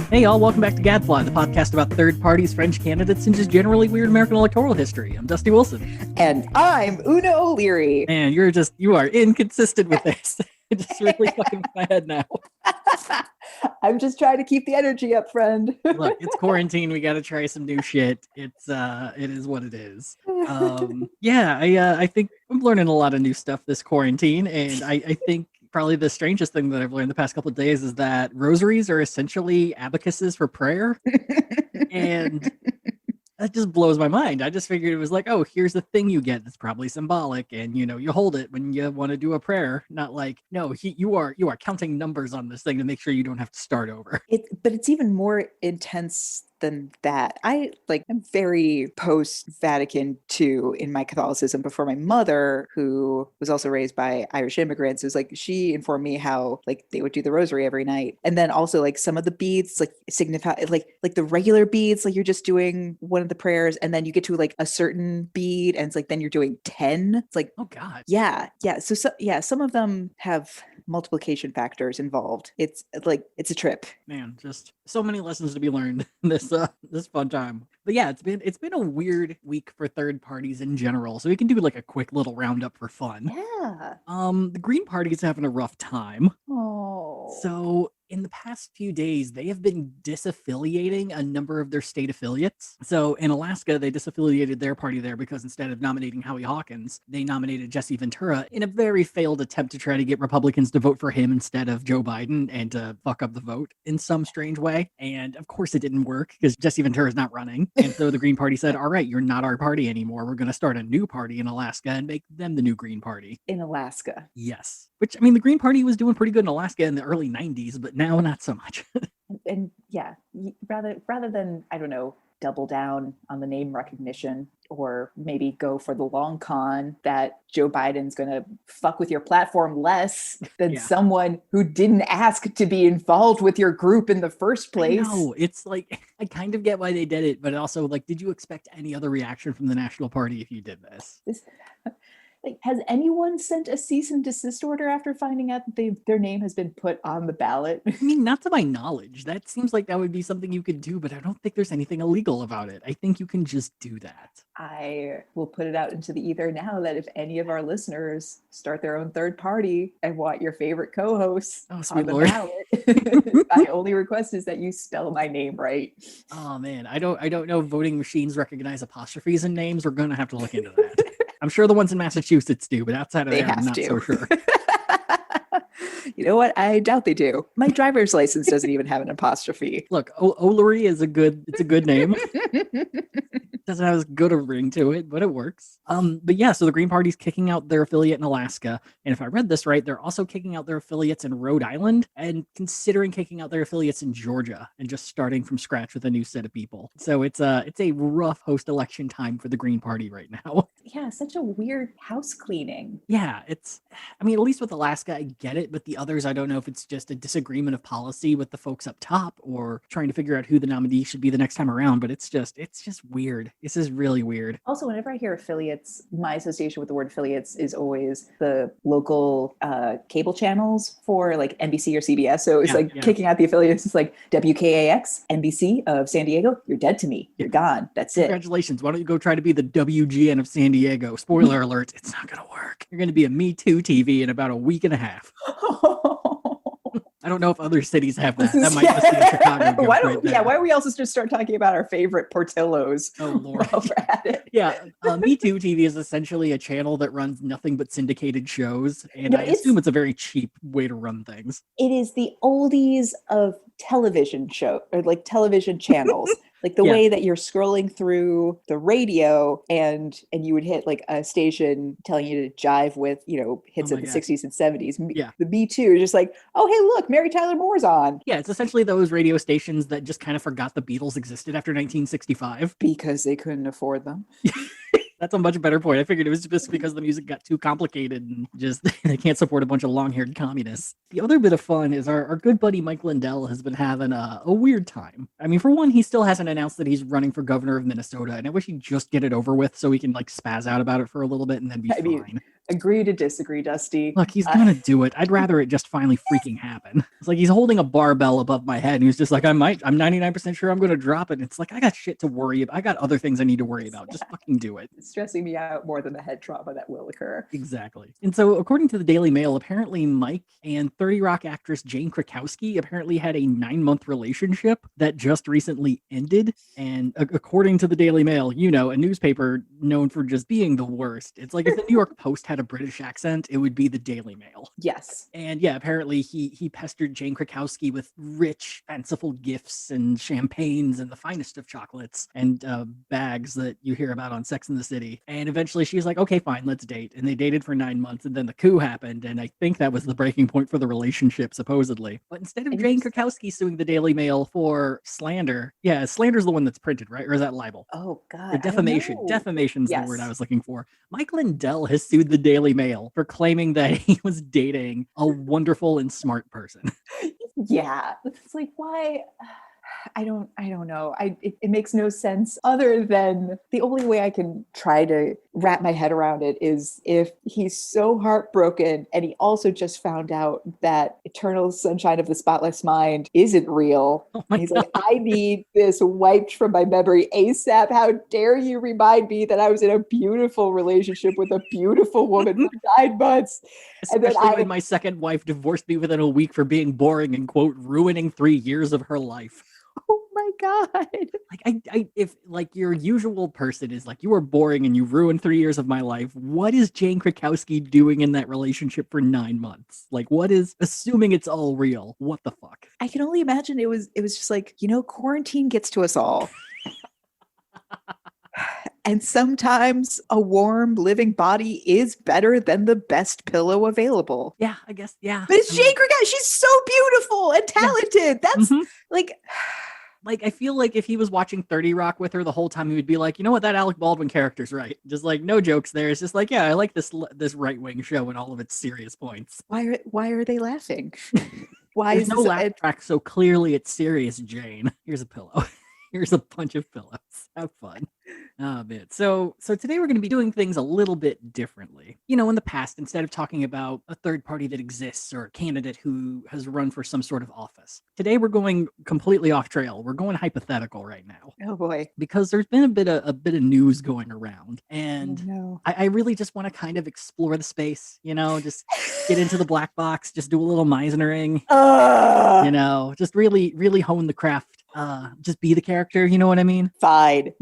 Hey y'all, welcome back to Gadfly, the podcast about third parties, French candidates, and just generally weird American electoral history. I'm Dusty Wilson. And I'm Una O'Leary. Man, you are inconsistent with this. It just really fucking with my head now. I'm just trying to keep the energy up, friend. Look, it's quarantine. We got to try some new shit. It is what it is. I think I'm learning a lot of new stuff this quarantine, and I think probably the strangest thing that I've learned the past couple of days is that rosaries are essentially abacuses for prayer. And that just blows my mind. I just figured it was like, oh, here's the thing you get. It's probably symbolic, and you hold it when you want to do a prayer. Not like, no, you are counting numbers on this thing to make sure you don't have to start over. But it's even more intense than that. I'm very post-Vatican II in my Catholicism before my mother, who was also raised by Irish immigrants, is like, she informed me how like they would do the rosary every night. And then also like some of the beads like signify like the regular beads, like you're just doing one of the prayers, and then you get to like a certain bead and it's like then you're doing 10. It's like, oh god. Yeah. So some of them have multiplication factors involved. It's a trip. Man, just so many lessons to be learned this fun time. But yeah, it's been a weird week for third parties in general. So we can do like a quick little roundup for fun. Yeah. The Green Party is having a rough time. Oh. So in the past few days, they have been disaffiliating a number of their state affiliates. So in Alaska, they disaffiliated their party there because instead of nominating Howie Hawkins, they nominated Jesse Ventura in a very failed attempt to try to get Republicans to vote for him instead of Joe Biden and to fuck up the vote in some strange way. And of course it didn't work because Jesse Ventura is not running. And so the Green Party said, all right, you're not our party anymore. We're going to start a new party in Alaska and make them the new Green Party. In Alaska. Yes. Which, I mean, the Green Party was doing pretty good in Alaska in the early 90s, but now not so much. and yeah, rather than, I don't know, double down on the name recognition or maybe go for the long con that Joe Biden's going to fuck with your platform less than someone who didn't ask to be involved with your group in the first place. No, it's like, I kind of get why they did it, but also like, did you expect any other reaction from the National Party if you did this? Like, has anyone sent a cease and desist order after finding out that their name has been put on the ballot? I mean, not to my knowledge. That seems like that would be something you could do, but I don't think there's anything illegal about it. I think you can just do that. I will put it out into the ether now that if any of our listeners start their own third party and want your favorite co-hosts on the ballot, my only request is that you spell my name right. Oh man, I don't know if voting machines recognize apostrophes in names. We're gonna have to look into that. I'm sure the ones in Massachusetts do, but outside of that, I'm not so sure. You know what? I doubt they do. My driver's license doesn't even have an apostrophe. Look, O'Leary is a good name. Doesn't have as good a ring to it, but it works. But yeah, so the Green Party's kicking out their affiliate in Alaska, and if I read this right, they're also kicking out their affiliates in Rhode Island and considering kicking out their affiliates in Georgia and just starting from scratch with a new set of people. So it's a rough post-election time for the Green Party right now. Yeah, such a weird house cleaning. Yeah, I mean, at least with Alaska, I get it, but the others, I don't know if it's just a disagreement of policy with the folks up top or trying to figure out who the nominee should be the next time around, but it's just weird. This is really weird. Also, whenever I hear affiliates, my association with the word affiliates is always the local cable channels for like NBC or CBS. So it's kicking out the affiliates. It's like WKAX, NBC of San Diego. You're dead to me. You're gone. That's it. Congratulations. Why don't you go try to be the WGN of San Diego? Spoiler alert, it's not going to work. You're going to be a Me Too TV in about a week and a half. I don't know if other cities have that. That might just be a Chicago joke. Why don't we also just start talking about our favorite Portillos? Oh, Lord. While we're at it. Yeah, Me Too TV is essentially a channel that runs nothing but syndicated shows, and I assume it's a very cheap way to run things. It is the oldies of television show, or like television channels. Like the way that you're scrolling through the radio and you would hit like a station telling you to jive with, hits of the 60s and 70s. The Me Too is just like, oh, hey, look, Mary Tyler Moore's on. Yeah, it's essentially those radio stations that just kind of forgot the Beatles existed after 1965. Because they couldn't afford them. That's a much better point. I figured it was just because the music got too complicated and just they can't support a bunch of long-haired communists. The other bit of fun is our good buddy Mike Lindell has been having a weird time. I mean, for one, he still hasn't announced that he's running for governor of Minnesota, and I wish he'd just get it over with so we can like spaz out about it for a little bit and then be fine. Agree to disagree, Dusty. Look, he's gonna do it. I'd rather it just finally freaking happen. It's like he's holding a barbell above my head and he's just like, I'm 99% sure I'm gonna drop it. And it's like, I got shit to worry about. I got other things I need to worry about. Just fucking do it. It's stressing me out more than the head trauma that will occur. Exactly. And so, according to the Daily Mail, apparently Mike and 30 Rock actress Jane Krakowski apparently had a 9-month relationship that just recently ended. And according to the Daily Mail, you know, a newspaper known for just being the worst. It's like if the New York Post had a British accent, it would be the Daily Mail. Yes. And yeah, apparently he pestered Jane Krakowski with rich, fanciful gifts and champagnes and the finest of chocolates and bags that you hear about on Sex and the City. And eventually she's like, okay, fine, let's date. And they dated for 9 months, and then the coup happened, and I think that was the breaking point for the relationship, supposedly. But instead of Jane Krakowski suing the Daily Mail for slander, yeah, slander's the one that's printed, right? Or is that libel? Oh, God. Or defamation. Defamation's the word I was looking for. Mike Lindell has sued the Daily Mail for claiming that he was dating a wonderful and smart person. Yeah. It's like, why? I don't know. It makes no sense other than the only way I can try to wrap my head around it is if he's so heartbroken and he also just found out that Eternal Sunshine of the Spotless Mind isn't real. Oh and he's like, I need this wiped from my memory ASAP. How dare you remind me that I was in a beautiful relationship with a beautiful woman for 9 months. Especially when my second wife divorced me within a week for being boring and, quote, ruining 3 years of her life. Oh my God. Like if like your usual person is like, you are boring and you ruined 3 years of my life, what is Jane Krakowski doing in that relationship for 9 months? Like, what is, assuming it's all real, what the fuck? I can only imagine it was just like, you know, quarantine gets to us all. And sometimes a warm, living body is better than the best pillow available. Yeah, I guess, yeah. But it's Jane Krakowski. She's so beautiful and talented. Yeah. That's like, I feel like if he was watching 30 Rock with her the whole time, he would be like, you know what, that Alec Baldwin character's right. Just like, no jokes there. It's just like, yeah, I like this right-wing show and all of its serious points. Why are they laughing? Why There's is no laugh track, so clearly it's serious, Jane. Here's a pillow. Here's a bunch of pillows. Have fun. Oh, man. So today we're going to be doing things a little bit differently. You know, in the past, instead of talking about a third party that exists or a candidate who has run for some sort of office, today we're going completely off trail. We're going hypothetical right now. Oh boy. Because there's been a bit of news going around, and I really just want to kind of explore the space, you know, just get into the black box, just do a little Meisnering, you know, just really hone the craft. Just be the character, you know what I mean? Fine,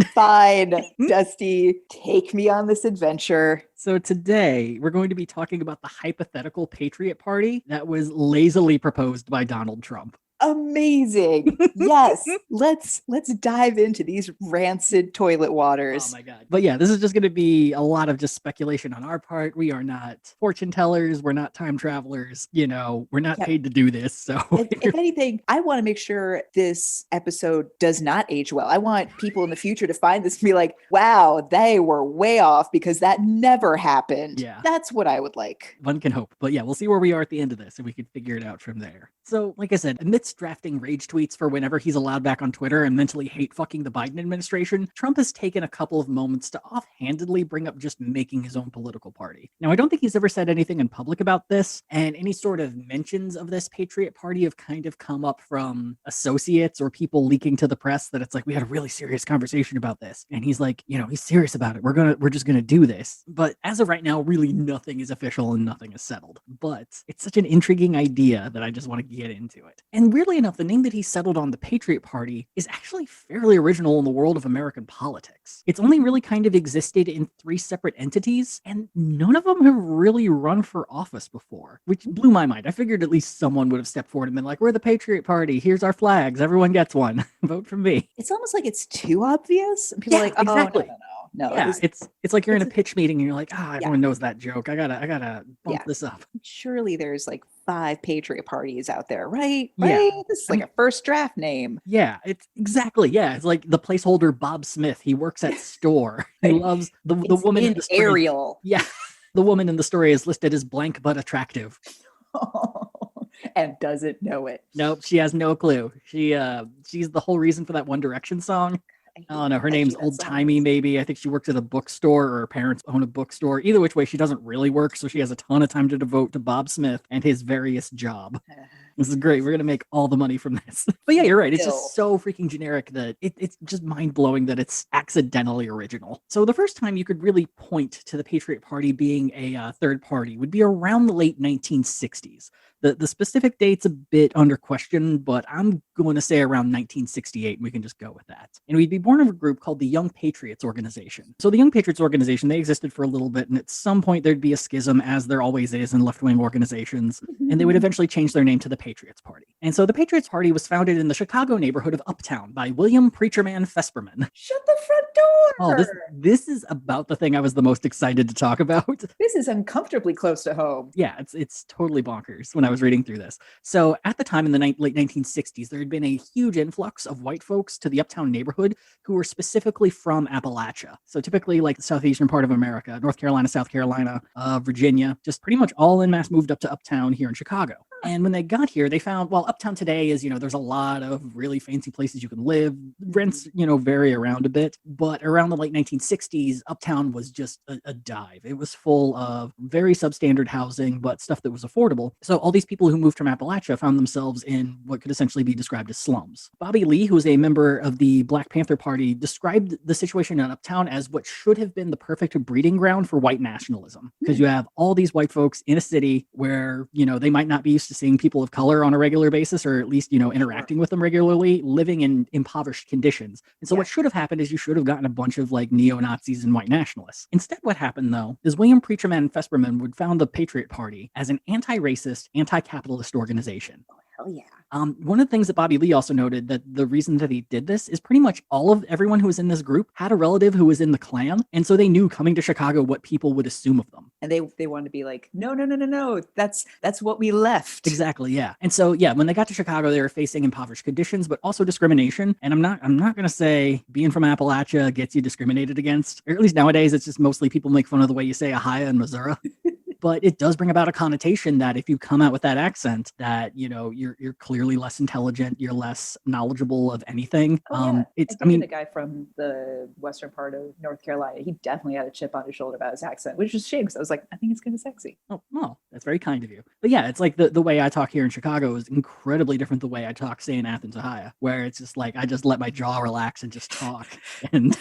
Dusty, take me on this adventure. So today we're going to be talking about the hypothetical Patriot Party that was lazily proposed by Donald Trump. Amazing. Yes. Let's dive into these rancid toilet waters. Oh my God. But yeah, this is just going to be a lot of just speculation on our part. We are not fortune tellers. We're not time travelers. You know, we're not paid to do this. So if anything, I want to make sure this episode does not age well. I want people in the future to find this and be like, wow, they were way off because that never happened. Yeah. That's what I would like. One can hope. But yeah, we'll see where we are at the end of this and we can figure it out from there. So, like I said, amidst drafting rage tweets for whenever he's allowed back on Twitter and mentally hate fucking the Biden administration, Trump has taken a couple of moments to offhandedly bring up just making his own political party. Now, I don't think he's ever said anything in public about this, and any sort of mentions of this Patriot Party have kind of come up from associates or people leaking to the press that it's like, we had a really serious conversation about this. And he's like, you know, he's serious about it. We're just gonna do this. But as of right now, really nothing is official and nothing is settled. But it's such an intriguing idea that I just want to get into it. And weirdly enough, the name that he settled on, the Patriot Party, is actually fairly original in the world of American politics. It's only really kind of existed in 3 separate entities, and none of them have really run for office before, which blew my mind. I figured at least someone would have stepped forward and been like, we're the Patriot Party, here's our flags, everyone gets one, vote for me. It's almost like it's too obvious. And people are like, oh, exactly. No. Yeah, it's like you're in a pitch meeting and you're like, everyone knows that joke. I gotta bump this up. Surely there's like 5 Patriot Parties out there, right? Yeah. This is like a first draft name. Yeah, it's exactly. Yeah, it's like the placeholder Bob Smith. He works at store. He loves the woman in the story. Ariel. Yeah, the woman in the story is listed as blank but attractive. And doesn't know it. Nope, she has no clue. She's the whole reason for that One Direction song. I Oh no, her how name's cute that Old Timey, sounds. maybe. I think she works at a bookstore, or her parents own a bookstore. Either which way, she doesn't really work, so she has a ton of time to devote to Bob Smith and his various job. This is great. We're gonna make all the money from this. But yeah, you're right. It's Still. just so freaking generic that it's just mind blowing that it's accidentally original. So the first time you could really point to the Patriot Party being a third party would be around the late 1960s. The specific date's a bit under question, but I'm going to say around 1968, and we can just go with that. And we'd be born of a group called the Young Patriots Organization. So the Young Patriots Organization, they existed for a little bit, and at some point there'd be a schism, as there always is in left-wing organizations, and they would eventually change their name to the Patriots Party. And so the Patriots Party was founded in the Chicago neighborhood of Uptown by William Preacherman Fesperman. Shut the front Oh, door. this is about the thing I was the most excited to talk about. This is uncomfortably close to home. Yeah, it's totally bonkers when I was reading through this. So at the time in the late 1960s, there had been a huge influx of white folks to the Uptown neighborhood who were specifically from Appalachia. So typically like the southeastern part of America, North Carolina, South Carolina, Virginia, just pretty much all en masse moved up to Uptown here in Chicago. And when they got here, they found, well, Uptown today is, there's a lot of really fancy places you can live. Rents, vary around a bit. But around the late 1960s, Uptown was just a dive. It was full of very substandard housing, but stuff that was affordable. So all these people who moved from Appalachia found themselves in what could essentially be described as slums. Bobby Lee, who was a member of the Black Panther Party, described the situation in Uptown as what should have been the perfect breeding ground for white nationalism. Because you have all these white folks in a city where, they might not be used to seeing people of color on a regular basis, or at least, interacting with them regularly, living in impoverished conditions. And so what should have happened is you should have gotten a bunch of like neo-Nazis and white nationalists. Instead, what happened though is William Preacherman Fesperman would found the Patriot Party as an anti-racist, anti-capitalist organization. Hell yeah. One of the things that Bobby Lee also noted, that the reason that he did this is pretty much everyone who was in this group had a relative who was in the Klan, and so they knew coming to Chicago what people would assume of them. And they wanted to be like, no, that's what we left. Exactly, yeah. And so when they got to Chicago, they were facing impoverished conditions, but also discrimination. And I'm not gonna say being from Appalachia gets you discriminated against, or at least nowadays it's just mostly people make fun of the way you say Ahia in Missouri. But it does bring about a connotation that if you come out with that accent, that you're clearly less intelligent, you're less knowledgeable of anything. The guy from the western part of North Carolina, he definitely had a chip on his shoulder about his accent, which is a shame because I was like, I think it's kind of sexy. Oh, well, that's very kind of you. But yeah, it's like the way I talk here in Chicago is incredibly different the way I talk, say, in Athens, Ohio, where it's just like I just let my jaw relax and just talk. And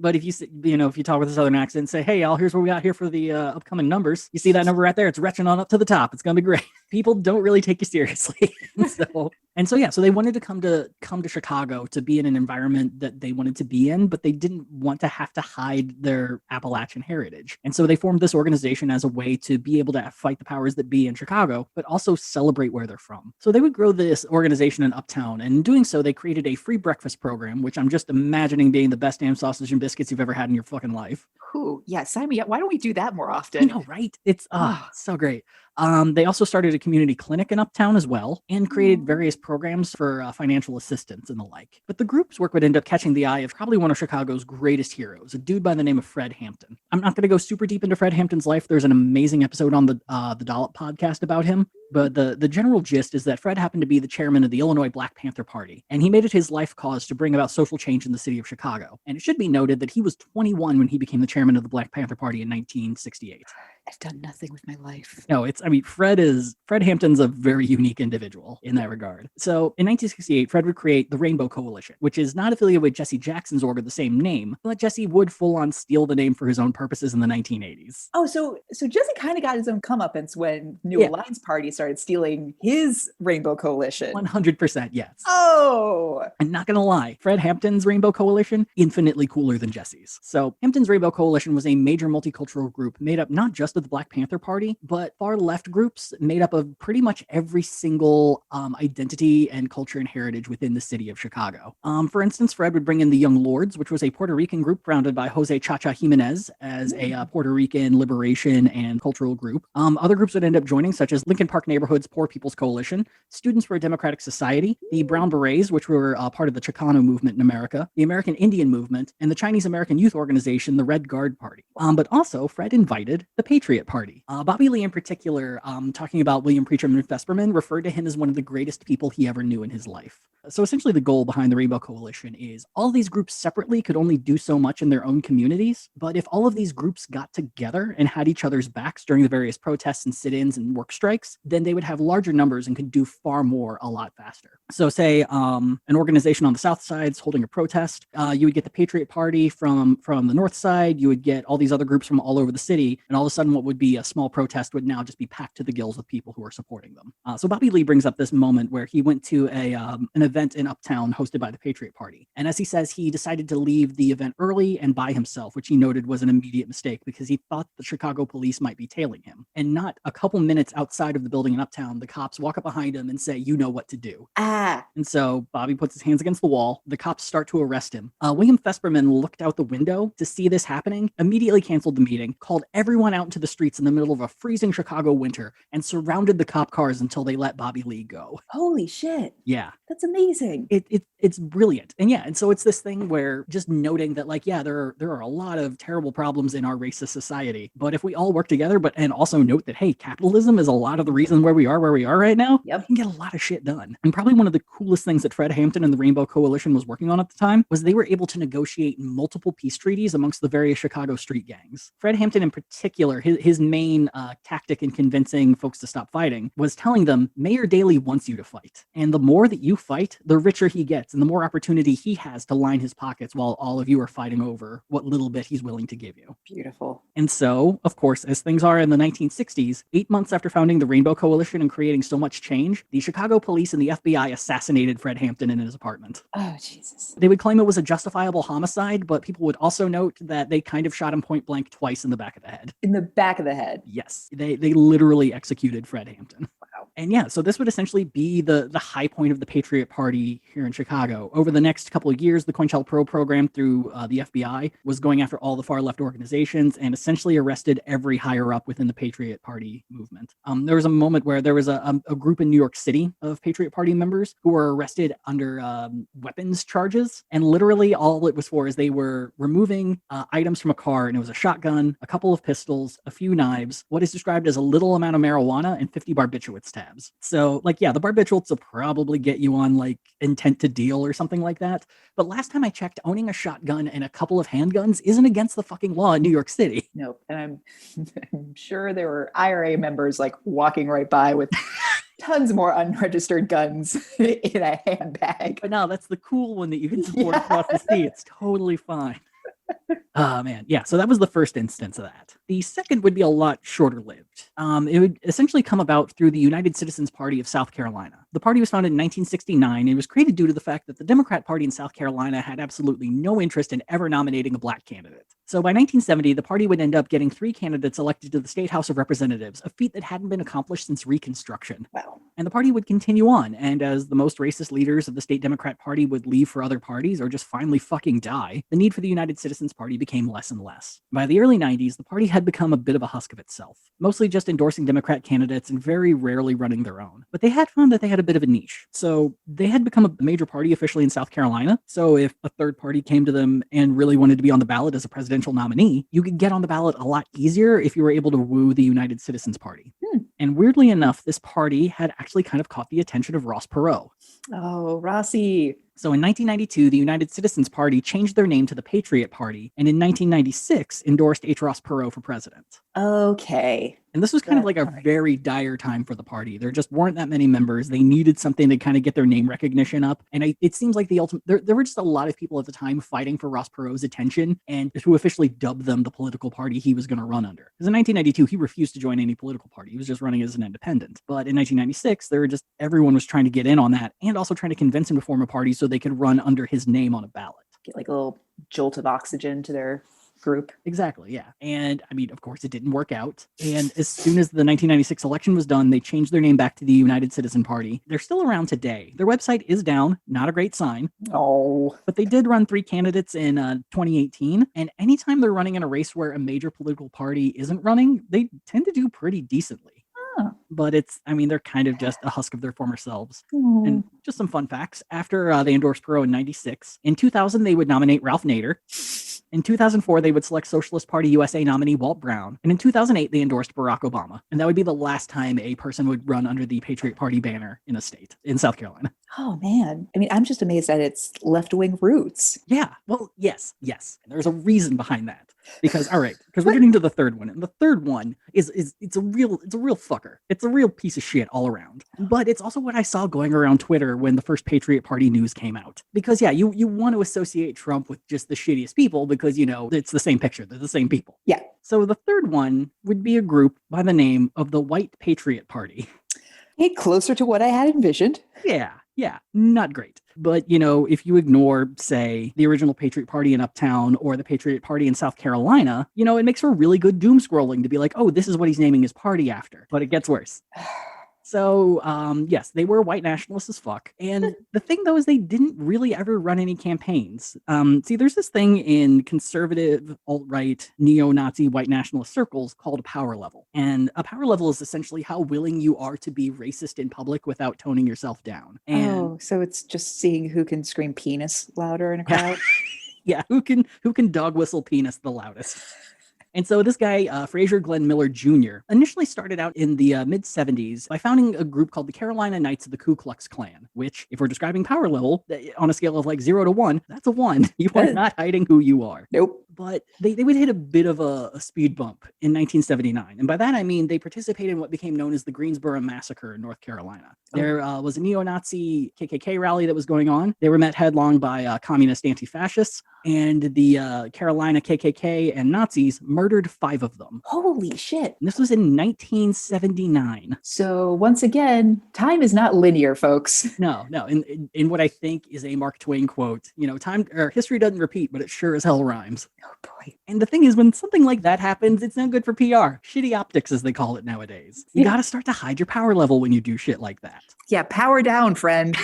but if you talk with a southern accent and say, hey, y'all, here's what we got here for the upcoming numbers. You see that number right there? It's retching on up to the top. It's going to be great. People don't really take you seriously. So they wanted to come to Chicago to be in an environment that they wanted to be in, but they didn't want to have to hide their Appalachian heritage. And so they formed this organization as a way to be able to fight the powers that be in Chicago, but also celebrate where they're from. So they would grow this organization in Uptown, and in doing so, they created a free breakfast program, which I'm just imagining being the best damn sausage and biscuits you've ever had in your fucking life. Ooh, yeah, sign me up. Why don't we do that more often? I know, right? It's so great. They also started a community clinic in Uptown as well, and created various programs for financial assistance and the like. But the group's work would end up catching the eye of probably one of Chicago's greatest heroes, a dude by the name of Fred Hampton. I'm not going to go super deep into Fred Hampton's life. There's an amazing episode on the Dollop podcast about him. But the general gist is that Fred happened to be the chairman of the Illinois Black Panther Party, and he made it his life cause to bring about social change in the city of Chicago. And it should be noted that he was 21 when he became the chairman of the Black Panther Party in 1968. I've done nothing with my life. No, Fred Hampton's a very unique individual in that regard. So in 1968, Fred would create the Rainbow Coalition, which is not affiliated with Jesse Jackson's org of the same name, but Jesse would full on steal the name for his own purposes in the 1980s. Oh, so Jesse kind of got his own comeuppance when New Alliance Party started stealing his Rainbow Coalition. 100%, yes. Oh! I'm not going to lie. Fred Hampton's Rainbow Coalition, infinitely cooler than Jesse's. So Hampton's Rainbow Coalition was a major multicultural group made up not just of the Black Panther Party, but far left groups made up of pretty much every single identity and culture and heritage within the city of Chicago. For instance, Fred would bring in the Young Lords, which was a Puerto Rican group founded by Jose Chacha Jimenez as a Puerto Rican liberation and cultural group. Other groups would end up joining, such as Lincoln Park Neighborhood's Poor People's Coalition, Students for a Democratic Society, the Brown Berets, which were part of the Chicano movement in America, the American Indian movement, and the Chinese American youth organization, the Red Guard Party. But also, Fred invited the Patriot Party. Bobby Lee, in particular, talking about William Preacherman Vesperman, referred to him as one of the greatest people he ever knew in his life. So essentially the goal behind the Rainbow Coalition is all these groups separately could only do so much in their own communities, but if all of these groups got together and had each other's backs during the various protests and sit-ins and work strikes, then they would have larger numbers and could do far more a lot faster. So say an organization on the south side is holding a protest, you would get the Patriot Party from the north side, you would get all these other groups from all over the city, and all of a sudden what would be a small protest would now just be packed to the gills with people who are supporting them. So Bobby Lee brings up this moment where he went to an event in Uptown hosted by the Patriot Party. And as he says, he decided to leave the event early and by himself, which he noted was an immediate mistake because he thought the Chicago police might be tailing him. And not a couple minutes outside of the building in Uptown, the cops walk up behind him and say, "You know what to do." And so Bobby puts his hands against the wall. The cops start to arrest him. William Vesperman looked out the window to see this happening, immediately canceled the meeting, called everyone out into the streets in the middle of a freezing Chicago winter, and surrounded the cop cars until they let Bobby Lee go. Holy shit. Yeah. That's amazing. It's brilliant. And so it's this thing where just noting that, like, yeah, there are a lot of terrible problems in our racist society, but if we all work together, and also note that, hey, capitalism is a lot of the reason where we are right now, we can get a lot of shit done. And probably one of the coolest things that Fred Hampton and the Rainbow Coalition was working on at the time was they were able to negotiate multiple peace treaties amongst the various Chicago street gangs. Fred Hampton in particular, his main tactic in convincing folks to stop fighting was telling them, Mayor Daley wants you to fight. And the more that you fight, the richer he gets and the more opportunity he has to line his pockets while all of you are fighting over what little bit he's willing to give you. Beautiful. And so, of course, as things are in the 1960s, 8 months after founding the Rainbow Coalition and creating so much change, the Chicago police and the FBI assassinated Fred Hampton in his apartment. Oh, Jesus. They would claim it was a justifiable homicide, but people would also note that they kind of shot him point blank twice in the back of the head. In the back of the head? Yes. They literally executed Fred Hampton. Wow. And yeah, so this would essentially be the high point of the Patriot Party here in Chicago. Over the next couple of years, the COINTELPRO program through the FBI was going after all the far left organizations and essentially arrested every higher up within the Patriot Party movement. There was a moment where there was a group in New York City of Patriot Party members who were arrested under weapons charges. And literally all it was for is they were removing items from a car, and it was a shotgun, a couple of pistols, a few knives, what is described as a little amount of marijuana, and 50 barbiturates tabs. So, like, yeah, the barbiturates will probably get you on, like, intent to deal or something like that. But last time I checked, owning a shotgun and a couple of handguns isn't against the fucking law in New York City. Nope. And I'm sure there were IRA members, like, walking right by with tons more unregistered guns in a handbag. But no, that's the cool one that you can support across the sea. It's totally fine. Oh, man. Yeah, so that was the first instance of that. The second would be a lot shorter lived. It would essentially come about through the United Citizens Party of South Carolina. The party was founded in 1969 and it was created due to the fact that the Democrat Party in South Carolina had absolutely no interest in ever nominating a black candidate. So by 1970, the party would end up getting 3 candidates elected to the State House of Representatives, a feat that hadn't been accomplished since Reconstruction. Wow. And the party would continue on, and as the most racist leaders of the state Democrat Party would leave for other parties or just finally fucking die, the need for the United Citizens Party became less and less. By the early 90s, the party had become a bit of a husk of itself, mostly just endorsing Democrat candidates and very rarely running their own. But they had found that they had a bit of a niche. So they had become a major party officially in South Carolina. So if a third party came to them and really wanted to be on the ballot as a presidential nominee, you could get on the ballot a lot easier if you were able to woo the United Citizens Party. And weirdly enough, this party had actually kind of caught the attention of Ross Perot. Oh, Rossi. So in 1992, the United Citizens Party changed their name to the Patriot Party, and in 1996 endorsed H. Ross Perot for president. Okay. And this was kind of like a very dire time for the party. There just weren't that many members. They needed something to kind of get their name recognition up. And it seems like the ultimate, there were just a lot of people at the time fighting for Ross Perot's attention and to officially dub them the political party he was going to run under. Because in 1992, he refused to join any political party. He was just running as an independent. But in 1996, everyone was trying to get in on that and also trying to convince him to form a party so they could run under his name on a ballot. Get like a little jolt of oxygen to their group. Exactly, yeah. And I mean, of course, it didn't work out. And as soon as the 1996 election was done, they changed their name back to the United Citizen Party. They're still around today. Their website is down, not a great sign. Oh. But they did run 3 candidates in 2018. And anytime they're running in a race where a major political party isn't running, they tend to do pretty decently. Huh. But they're kind of just a husk of their former selves. Oh. And just some fun facts. After they endorsed Perot in 96, in 2000, they would nominate Ralph Nader. In 2004, they would select Socialist Party USA nominee Walt Brown. And in 2008, they endorsed Barack Obama. And that would be the last time a person would run under the Patriot Party banner in a state, in South Carolina. Oh, man. I mean, I'm just amazed at its left-wing roots. Yeah. Well, yes. And there's a reason behind that. Because we're getting to the third one. And the third one is it's a real fucker. It's a real piece of shit all around. But it's also what I saw going around Twitter when the first Patriot Party news came out. Because yeah, you want to associate Trump with just the shittiest people because, it's the same picture. They're the same people. Yeah. So the third one would be a group by the name of the White Patriot Party. Hey, closer to what I had envisioned. Yeah, not great. But, if you ignore, say, the original Patriot Party in Uptown or the Patriot Party in South Carolina, it makes for really good doom scrolling to be like, oh, this is what he's naming his party after. But it gets worse. So, yes, they were white nationalists as fuck. And the thing, though, is they didn't really ever run any campaigns. See, there's this thing in conservative, alt-right, neo-Nazi white nationalist circles called a power level. And a power level is essentially how willing you are to be racist in public without toning yourself down. And so it's just seeing who can scream penis louder in a crowd? Yeah, who can dog whistle penis the loudest. And so this guy, Fraser Glenn Miller Jr., initially started out in the mid-'70s by founding a group called the Carolina Knights of the Ku Klux Klan, which, if we're describing power level, on a scale of like 0 to 1, that's a 1. You are not hiding who you are. Nope. But they would hit a bit of a speed bump in 1979. And by that, I mean they participated in what became known as the Greensboro Massacre in North Carolina. There was a neo-Nazi KKK rally that was going on. They were met headlong by communist anti-fascists, and the Carolina KKK and Nazis murdered 5 of them. Holy shit. And this was in 1979. So once again, time is not linear, folks. No. In what I think is a Mark Twain quote, history doesn't repeat, but it sure as hell rhymes. Oh boy. And the thing is, when something like that happens, it's not good for PR. Shitty optics, as they call it nowadays. You got to start to hide your power level when you do shit like that. Yeah, power down, friend.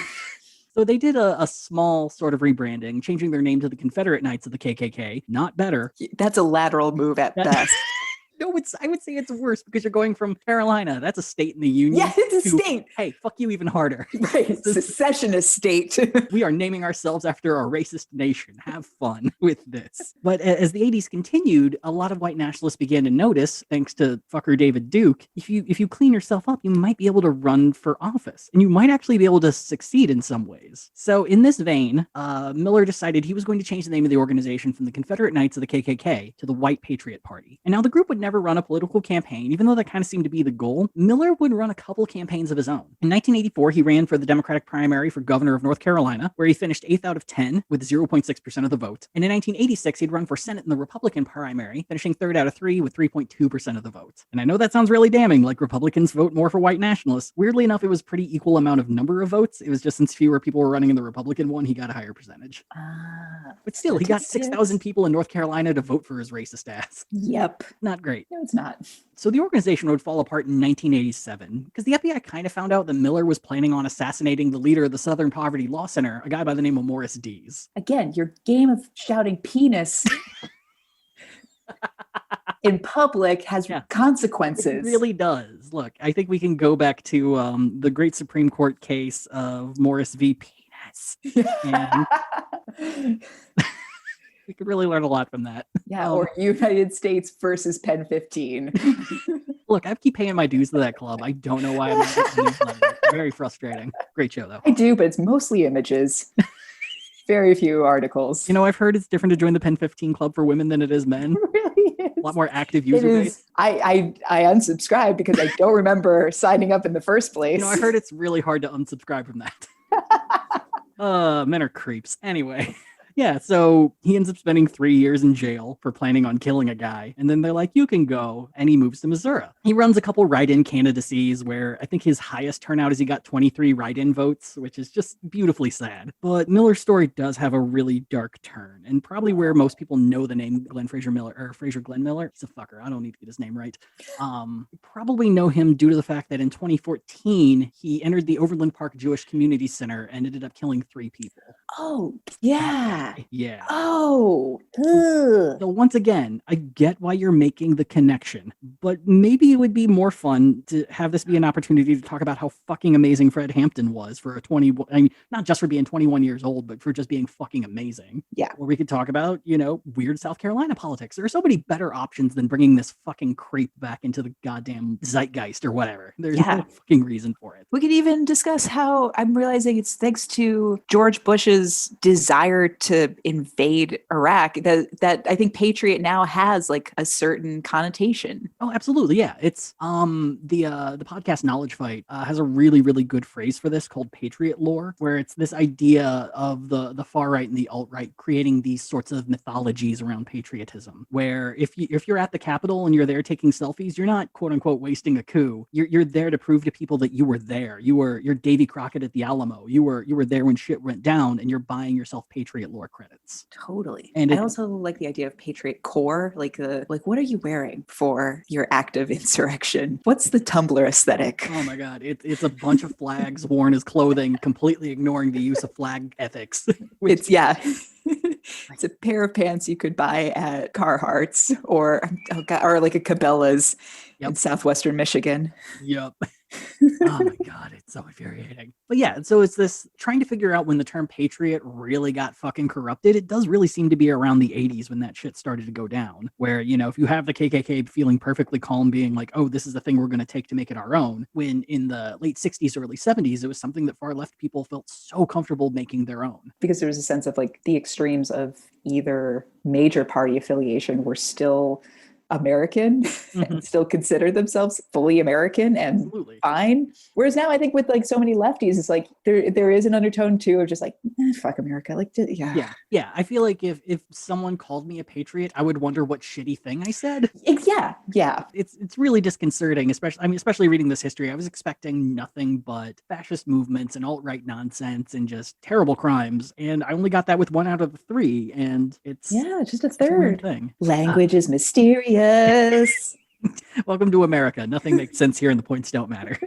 So they did a small sort of rebranding, changing their name to the Confederate Knights of the KKK. Not better. That's a lateral move at best. No, I would say it's worse because you're going from Carolina. That's a state in the Union. Yeah, it's a state. Hey, fuck you even harder. Right, secessionist state. We are naming ourselves after a racist nation. Have fun with this. But as the 80s continued, a lot of white nationalists began to notice, thanks to fucker David Duke, if you clean yourself up, you might be able to run for office. And you might actually be able to succeed in some ways. So in this vein, Miller decided he was going to change the name of the organization from the Confederate Knights of the KKK to the White Patriot Party. And now the group would never run a political campaign, even though that kind of seemed to be the goal. Miller would run a couple campaigns of his own. In 1984, he ran for the Democratic primary for governor of North Carolina, where he finished 8th out of 10 with 0.6% of the vote. And in 1986, he'd run for Senate in the Republican primary, finishing 3rd out of 3 with 3.2% of the vote. And I know that sounds really damning, like Republicans vote more for white nationalists. Weirdly enough, it was pretty equal amount of number of votes. It was just since fewer people were running in the Republican one, he got a higher percentage. But still, he got 6,000 people in North Carolina to vote for his racist ass. Yep. Not great. No, it's not. So the organization would fall apart in 1987 because the FBI kind of found out that Miller was planning on assassinating the leader of the Southern Poverty Law Center, a guy by the name of Morris Dees. Again, your game of shouting penis in public has consequences. It really does. Look, I think we can go back to the great Supreme Court case of Morris v. Penis. And we could really learn a lot from that. Yeah, or United States versus Pen 15. Look, I keep paying my dues to that club. I don't know why I'm not getting newsletter. Very frustrating. Great show, though. I do, but it's mostly images. Very few articles. I've heard it's different to join the Pen 15 club for women than it is men. It really is. A lot more active user base. I unsubscribed because I don't remember signing up in the first place. I heard it's really hard to unsubscribe from that. Men are creeps. Anyway. Yeah, so he ends up spending 3 years in jail for planning on killing a guy. And then they're like, you can go. And he moves to Missouri. He runs a couple write-in candidacies where I think his highest turnout is he got 23 write-in votes, which is just beautifully sad. But Miller's story does have a really dark turn, and probably where most people know the name Fraser Glenn Miller. He's a fucker. I don't need to get his name right. You probably know him due to the fact that in 2014, he entered the Overland Park Jewish Community Center and ended up killing 3 people. Oh, yeah. Yeah. Yeah. Oh. So once again, I get why you're making the connection, but maybe it would be more fun to have this be an opportunity to talk about how fucking amazing Fred Hampton was for I mean, not just for being 21 years old, but for just being fucking amazing. Yeah. Or we could talk about, weird South Carolina politics. There are so many better options than bringing this fucking creep back into the goddamn zeitgeist or whatever. There's no fucking reason for it. We could even discuss how I'm realizing it's thanks to George Bush's desire to invade Iraq that I think Patriot now has like a certain connotation. Oh, absolutely. Yeah. It's the podcast Knowledge Fight has a really, really good phrase for this called Patriot lore, where it's this idea of the far right and the alt-right creating these sorts of mythologies around patriotism, where if you're at the Capitol and you're there taking selfies, you're not quote unquote wasting a coup. You're there to prove to people that you were there. You're Davy Crockett at the Alamo. You were there when shit went down, and you're buying yourself Patriot lore credits. Totally. And I also like the idea of Patriot core, like what are you wearing for your act of insurrection? What's the Tumblr aesthetic? Oh my god, it's a bunch of flags worn as clothing, completely ignoring the use of flag ethics. It's it's a pair of pants you could buy at Carhartt's or like a Cabela's in southwestern Michigan. Yep. Oh my god, it's so infuriating. But yeah, so it's this trying to figure out when the term patriot really got fucking corrupted. It does really seem to be around the 80s when that shit started to go down, where, if you have the KKK feeling perfectly calm, being like, oh, this is the thing we're going to take to make it our own, when in the late 60s, early 70s, it was something that far left people felt so comfortable making their own. Because there was a sense of like the extremes of either major party affiliation were still American and still consider themselves fully American and fine. Whereas now I think with like so many lefties, it's like there is an undertone too of just like, fuck America. Like, yeah. I feel like if someone called me a patriot, I would wonder what shitty thing I said. Yeah. It's really disconcerting, especially reading this history. I was expecting nothing but fascist movements and alt-right nonsense and just terrible crimes. And I only got that with 1 out of the 3. And it's just a third thing. Language is mysterious. Welcome to America. Nothing makes sense here and the points don't matter.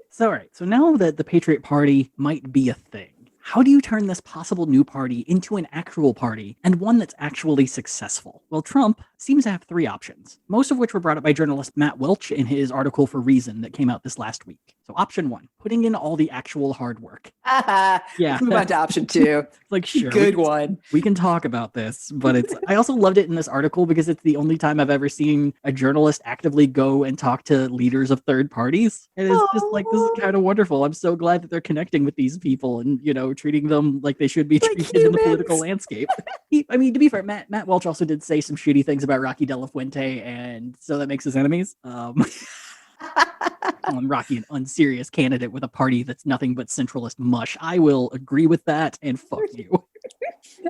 So, all right. So now that the Patriot Party might be a thing, how do you turn this possible new party into an actual party and one that's actually successful? Well, Trump seems to have 3 options, most of which were brought up by journalist Matt Welch in his article for Reason that came out this last week. So option 1, putting in all the actual hard work. Let's move on to option 2. Like, sure. Good one. We can talk about this, but I also loved it in this article because it's the only time I've ever seen a journalist actively go and talk to leaders of third parties. And it's just like, this is kind of wonderful. I'm so glad that they're connecting with these people and, treating them like they should be treated in the political landscape. To be fair, Matt Welch also did say some shitty things about Rocky De La Fuente, and so that makes us enemies. Rocky an unserious candidate with a party that's nothing but centralist mush. I will agree with that, and fuck you.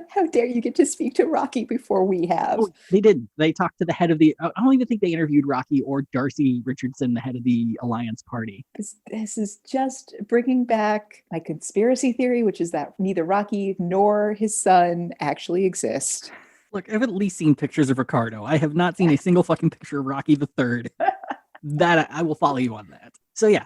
How dare you get to speak to Rocky before we have? Oh, they did. They talked to the head of the... I don't even think they interviewed Rocky or Darcy Richardson, the head of the Alliance Party. This is just bringing back my conspiracy theory, which is that neither Rocky nor his son actually exist. Look, I've at least seen pictures of Ricardo. I have not seen a single fucking picture of Rocky the Third. That I will follow you on that.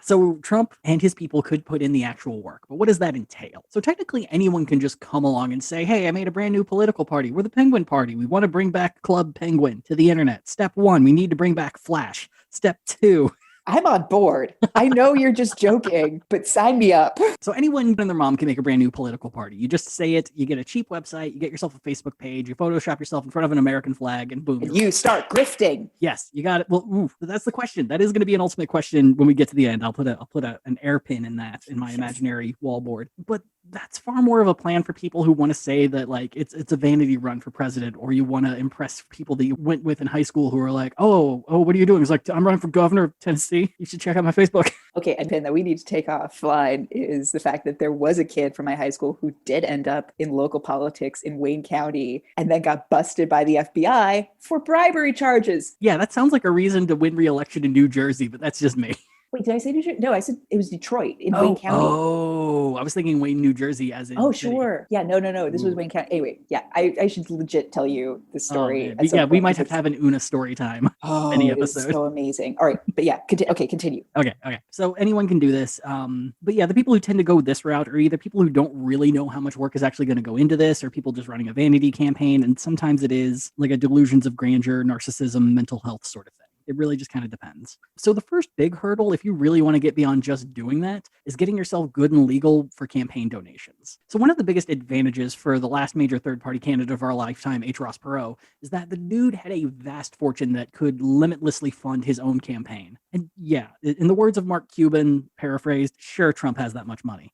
So Trump and his people could put in the actual work, but what does that entail? So technically anyone can just come along and say, hey, I made a brand new political party. We're the Penguin Party. We want to bring back Club Penguin to the internet. Step 1, we need to bring back Flash. Step 2, I'm on board. I know you're just joking, but sign me up. So anyone and their mom can make a brand new political party. You just say it, you get a cheap website, you get yourself a Facebook page, you Photoshop yourself in front of an American flag, and boom. And you start grifting. Yes, you got it. Well, that's the question. That is going to be an ultimate question when we get to the end. I'll put an air pin in that in my imaginary wallboard. But that's far more of a plan for people who want to say that like it's a vanity run for president, or you want to impress people that you went with in high school who are like, oh, what are you doing? It's like, I'm running for governor of Tennessee. You should check out my Facebook. Okay, and then that we need to take offline is the fact that there was a kid from my high school who did end up in local politics in Wayne County and then got busted by the FBI for bribery charges. Yeah, that sounds like a reason to win re-election in New Jersey, but that's just me. Wait, did I say Detroit? No, I said it was Detroit in Wayne Oh, County. I was thinking Wayne, New Jersey, as in Oh, city. sure. Yeah, no. This was Ooh. Wayne County. Anyway, yeah, I should legit tell you this Oh story man, at some yeah, we point might because have to it's, have an Una story time oh, any it is episode. so amazing. All right, but yeah, okay, continue. Okay. So anyone can do this. But yeah, the people who tend to go this route are either people who don't really know how much work is actually going to go into this, or people just running a vanity campaign. And sometimes it is like a delusions of grandeur, narcissism, mental health sort of thing. It really just kind of depends. So the first big hurdle, if you really want to get beyond just doing that, is getting yourself good and legal for campaign donations. So one of the biggest advantages for the last major third-party candidate of our lifetime, H. Ross Perot, is that the dude had a vast fortune that could limitlessly fund his own campaign. And yeah, in the words of Mark Cuban, paraphrased, sure, Trump has that much money.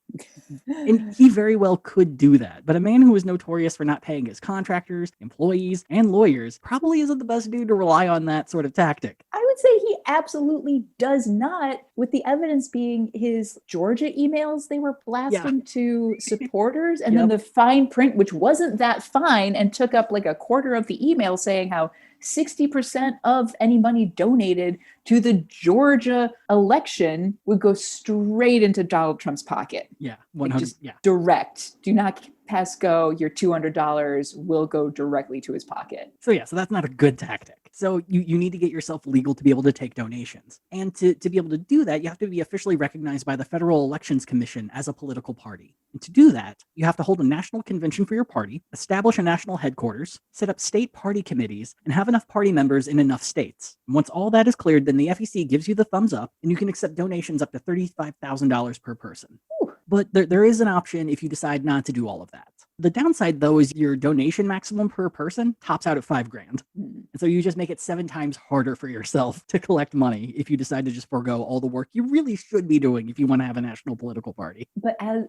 And he very well could do that. But a man who is notorious for not paying his contractors, employees, and lawyers probably isn't the best dude to rely on that sort of tactic. I would say he absolutely does not, with the evidence being his Georgia emails they were Yeah. blasting to supporters, and Yep. then the fine print, which wasn't that fine and took up like a quarter of the email, saying how 60% of any money donated to the Georgia election would go straight into Donald Trump's pocket. Yeah. Like 100. just Yeah. direct. Do not pass go. Your $200 will go directly to his pocket. So that's not a good tactic. So you need to get yourself legal to be able to take donations. And to be able to do that, you have to be officially recognized by the Federal Elections Commission as a political party. And to do that, you have to hold a national convention for your party, establish a national headquarters, set up state party committees, and have enough party members in enough states. And once all that is cleared, then the FEC gives you the thumbs up, and you can accept donations up to $35,000 per person. Ooh. But there is an option if you decide not to do all of that. The downside, though, is your donation maximum per person tops out at $5,000. And so you just make it 7 times harder for yourself to collect money if you decide to just forego all the work you really should be doing if you want to have a national political party. But as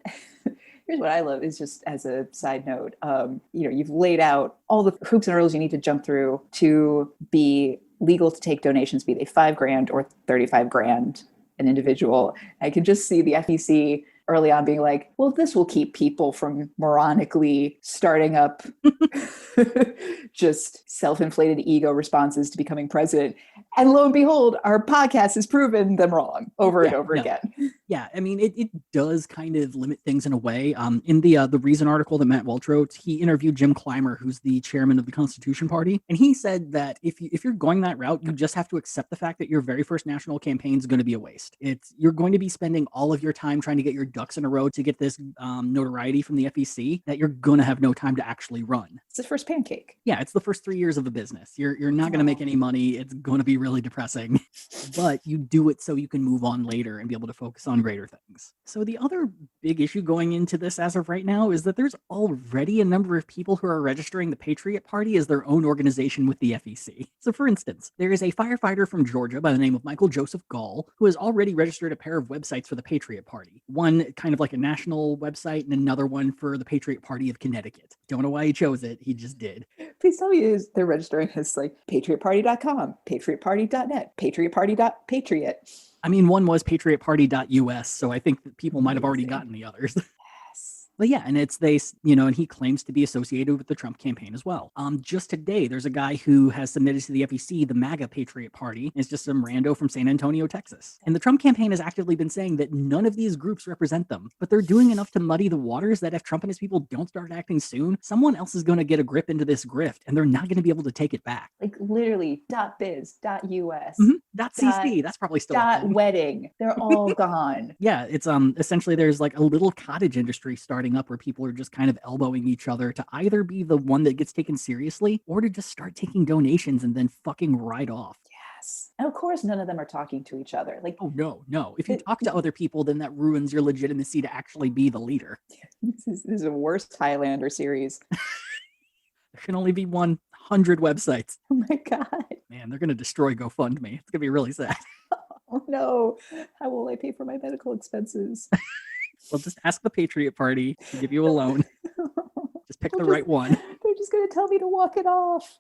here's what I love is just as a side note, you've laid out all the hoops and hurdles you need to jump through to be legal to take donations, be they $5,000 or $35,000 an individual. I can just see the FEC early on being like, well, this will keep people from moronically starting up just self-inflated ego responses to becoming president. And lo and behold, our podcast has proven them wrong over and over again. Yeah, I mean, it does kind of limit things in a way. In the Reason article that Matt Welch wrote, he interviewed Jim Clymer, who's the chairman of the Constitution Party, and he said that if you're going that route, you just have to accept the fact that your very first national campaign is going to be a waste. You're going to be spending all of your time trying to get your ducks in a row to get this notoriety from the FEC that you're going to have no time to actually run. It's the first pancake. Yeah, it's the first 3 years of a business. You're not going to make any money. It's going to be really depressing, but you do it so you can move on later and be able to focus on greater things. So the other big issue going into this as of right now is that there's already a number of people who are registering the Patriot Party as their own organization with the FEC. So for instance, there is a firefighter from Georgia by the name of Michael Joseph Gall who has already registered a pair of websites for the Patriot Party. One kind of like a national website and another one for the Patriot Party of Connecticut. Don't know why he chose it. He just did. Please tell me they're registering as like patriotparty.com, patriotparty.net, patriotparty.patriot. I mean, one was patriotparty.us, so I think that people might have already gotten the others. But yeah, and and he claims to be associated with the Trump campaign as well. Just today, there's a guy who has submitted to the FEC the MAGA Patriot Party. It's just some rando from San Antonio, Texas. And the Trump campaign has actively been saying that none of these groups represent them, but they're doing enough to muddy the waters that if Trump and his people don't start acting soon, someone else is going to get a grip into this grift, and they're not going to be able to take it back. Like literally .biz, .us, .cc, that's probably still .wedding. They're all gone. Yeah, it's essentially there's like a little cottage industry starting up where people are just kind of elbowing each other to either be the one that gets taken seriously or to just start taking donations and then fucking ride off. Yes. And of course, none of them are talking to each other. Like, oh, no. If you talk to other people, then that ruins your legitimacy to actually be the leader. This is a worst Highlander series. There can only be 100 websites. Oh my God. Man, they're going to destroy GoFundMe. It's going to be really sad. Oh no. How will I pay for my medical expenses? Well, just ask the Patriot Party to give you a loan. Just pick the right one. They're just going to tell me to walk it off.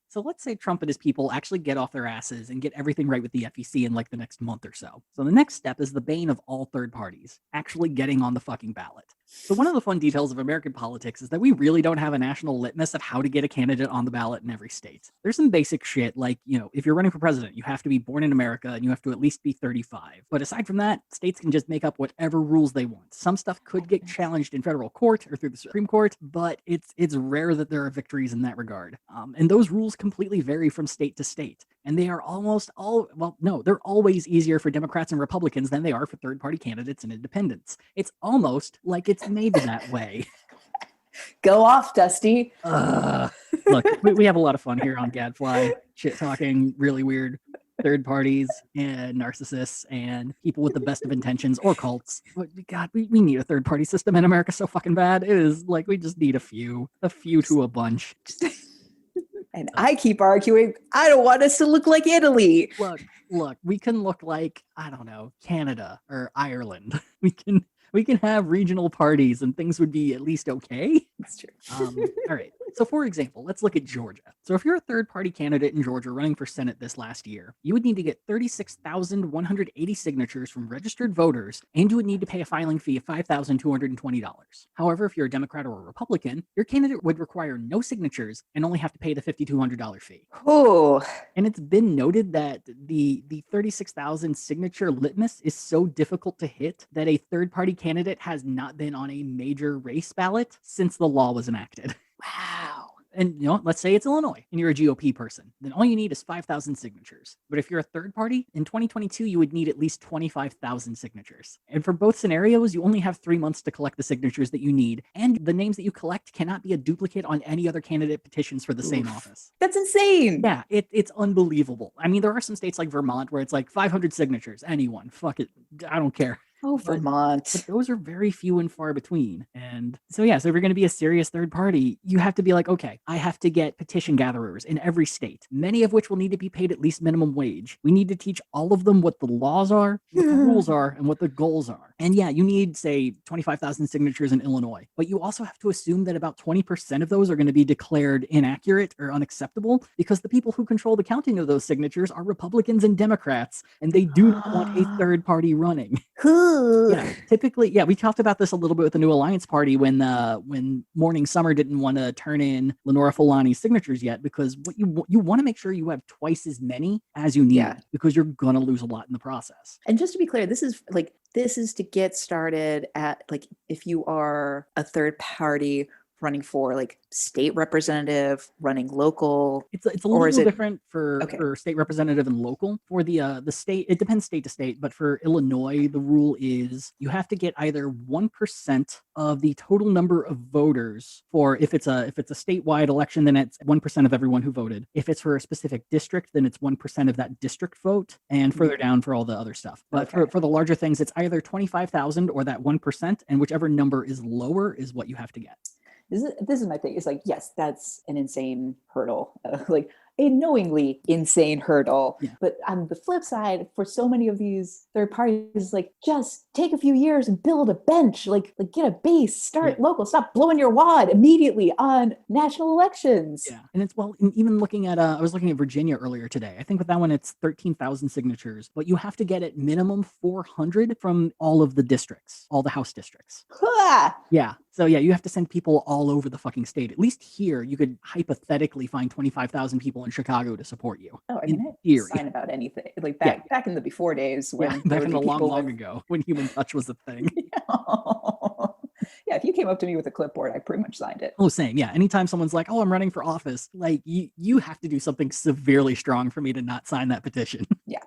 So let's say Trump and his people actually get off their asses and get everything right with the FEC in like the next month or so. So the next step is the bane of all third parties, actually getting on the fucking ballot. So one of the fun details of American politics is that we really don't have a national litmus of how to get a candidate on the ballot in every state. There's some basic shit like, if you're running for president, you have to be born in America and you have to at least be 35. But aside from that, states can just make up whatever rules they want. Some stuff could get challenged in federal court or through the Supreme Court, but it's rare that there are victories in that regard. And those rules completely vary from state to state. And they are they're always easier for Democrats and Republicans than they are for third-party candidates and independents. It's almost like it's made that way. Go off, Dusty. Look, we have a lot of fun here on Gadfly, shit talking really weird third parties and narcissists and people with the best of intentions or cults. But God, we need a third party system in America so fucking bad. It is like we just need a few to a bunch. And I keep arguing, I don't want us to look like Italy. Look, we can look like, I don't know, Canada or Ireland. We can have regional parties and things would be at least okay. That's true. All right. So for example, let's look at Georgia. So if you're a third-party candidate in Georgia running for Senate this last year, you would need to get 36,180 signatures from registered voters, and you would need to pay a filing fee of $5,220. However, if you're a Democrat or a Republican, your candidate would require no signatures and only have to pay the $5,200 fee. Oh. And it's been noted that the 36,000 signature litmus is so difficult to hit that a third-party candidate has not been on a major race ballot since the law was enacted. Wow. And let's say it's Illinois and you're a GOP person, then all you need is 5,000 signatures. But if you're a third party, in 2022, you would need at least 25,000 signatures. And for both scenarios, you only have 3 months to collect the signatures that you need. And the names that you collect cannot be a duplicate on any other candidate petitions for the same office. That's insane. Yeah, it's unbelievable. I mean, there are some states like Vermont where it's like 500 signatures, anyone, fuck it, I don't care. Oh, Vermont. But those are very few and far between. And so if you're going to be a serious third party, you have to be like, okay, I have to get petition gatherers in every state, many of which will need to be paid at least minimum wage. We need to teach all of them what the laws are, what the rules are, and what the goals are. And you need, say, 25,000 signatures in Illinois. But you also have to assume that about 20% of those are going to be declared inaccurate or unacceptable because the people who control the counting of those signatures are Republicans and Democrats, and they do not want a third party running. Yeah, typically, we talked about this a little bit with the New Alliance Party when Morning Summer didn't want to turn in Lenora Fulani's signatures yet because what you want to make sure you have twice as many as you need because you're gonna lose a lot in the process. And just to be clear, this is to get started at if you are a third party running for state representative, running local. It's a little different for state representative and local. For the state, it depends state to state, but for Illinois, the rule is you have to get either 1% of the total number of voters for if it's a statewide election, then it's 1% of everyone who voted. If it's for a specific district, then it's 1% of that district vote, and further down for all the other stuff. But for the larger things, it's either 25,000 or that 1%, and whichever number is lower is what you have to get. This is my thing. It's yes, that's an insane hurdle, a knowingly insane hurdle. Yeah. But on the flip side, for so many of these third parties, just take a few years and build a bench, get a base, start local, stop blowing your wad immediately on national elections. Yeah, and it's even looking at I was looking at Virginia earlier today. I think with that one it's 13,000 signatures, but you have to get at minimum 400 from all of the districts, all the House districts. Yeah. So you have to send people all over the fucking state. At least here, you could hypothetically find 25,000 people in Chicago to support you. Oh, I mean, I sign about anything. Back in the before days when back in the long ago when human touch was a thing. Yeah, if you came up to me with a clipboard, I pretty much signed it. Oh, same. Yeah. Anytime someone's like, "Oh, I'm running for office," you have to do something severely strong for me to not sign that petition. Yeah.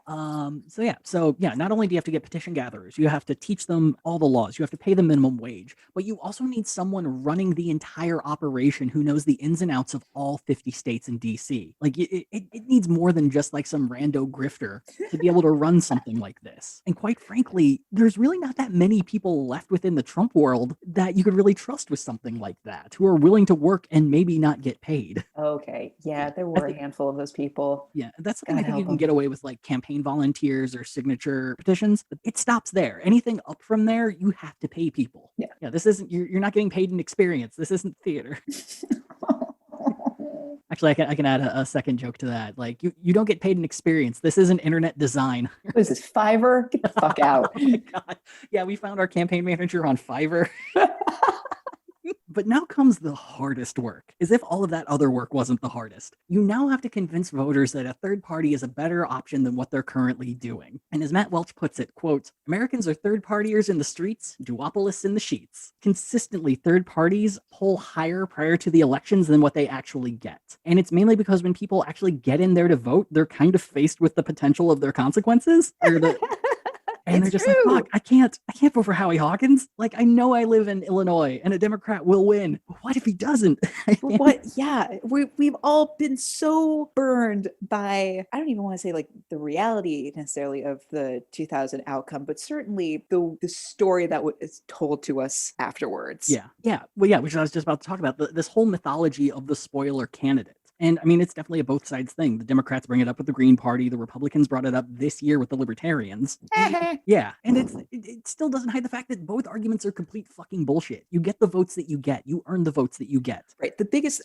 So not only do you have to get petition gatherers, you have to teach them all the laws, you have to pay them minimum wage, but you also need someone running the entire operation who knows the ins and outs of all 50 states and DC. It needs more than just some rando grifter to be able to run something like this. And quite frankly, there's really not that many people left within the Trump world that you could really trust with something like that, who are willing to work and maybe not get paid. Okay. Yeah, there were a handful of those people. Yeah, that's something I think you can get away with campaign volunteers or signature petitions, but it stops there. Anything up from there, you have to pay people. Yeah, this isn't, you're not getting paid in experience. This isn't theater. Actually, I can add a second joke to that. You don't get paid in experience. This isn't internet design. What is this, Fiverr? Get the fuck out. Oh my God. Yeah, we found our campaign manager on Fiverr. But now comes the hardest work, as if all of that other work wasn't the hardest. You now have to convince voters that a third party is a better option than what they're currently doing. And as Matt Welch puts it, quote, Americans are third partiers in the streets, duopolists in the sheets. Consistently, third parties poll higher prior to the elections than what they actually get. And it's mainly because when people actually get in there to vote, they're kind of faced with the potential of their consequences. And they're just like, fuck, I can't vote for Howie Hawkins. Like, I know I live in Illinois and a Democrat will win. But what if he doesn't? What? Yeah. We've all been so burned by, I don't even want to say like the reality necessarily of the 2000 outcome, but certainly the story that is told to us afterwards. Yeah. Yeah. Well, yeah, which I was just about to talk about, this whole mythology of the spoiler candidate. And I mean, it's definitely a both sides thing. The Democrats bring it up with the Green Party. The Republicans brought it up this year with the Libertarians. Yeah. And it still doesn't hide the fact that both arguments are complete fucking bullshit. You get the votes that you get. You earn the votes that you get. Right.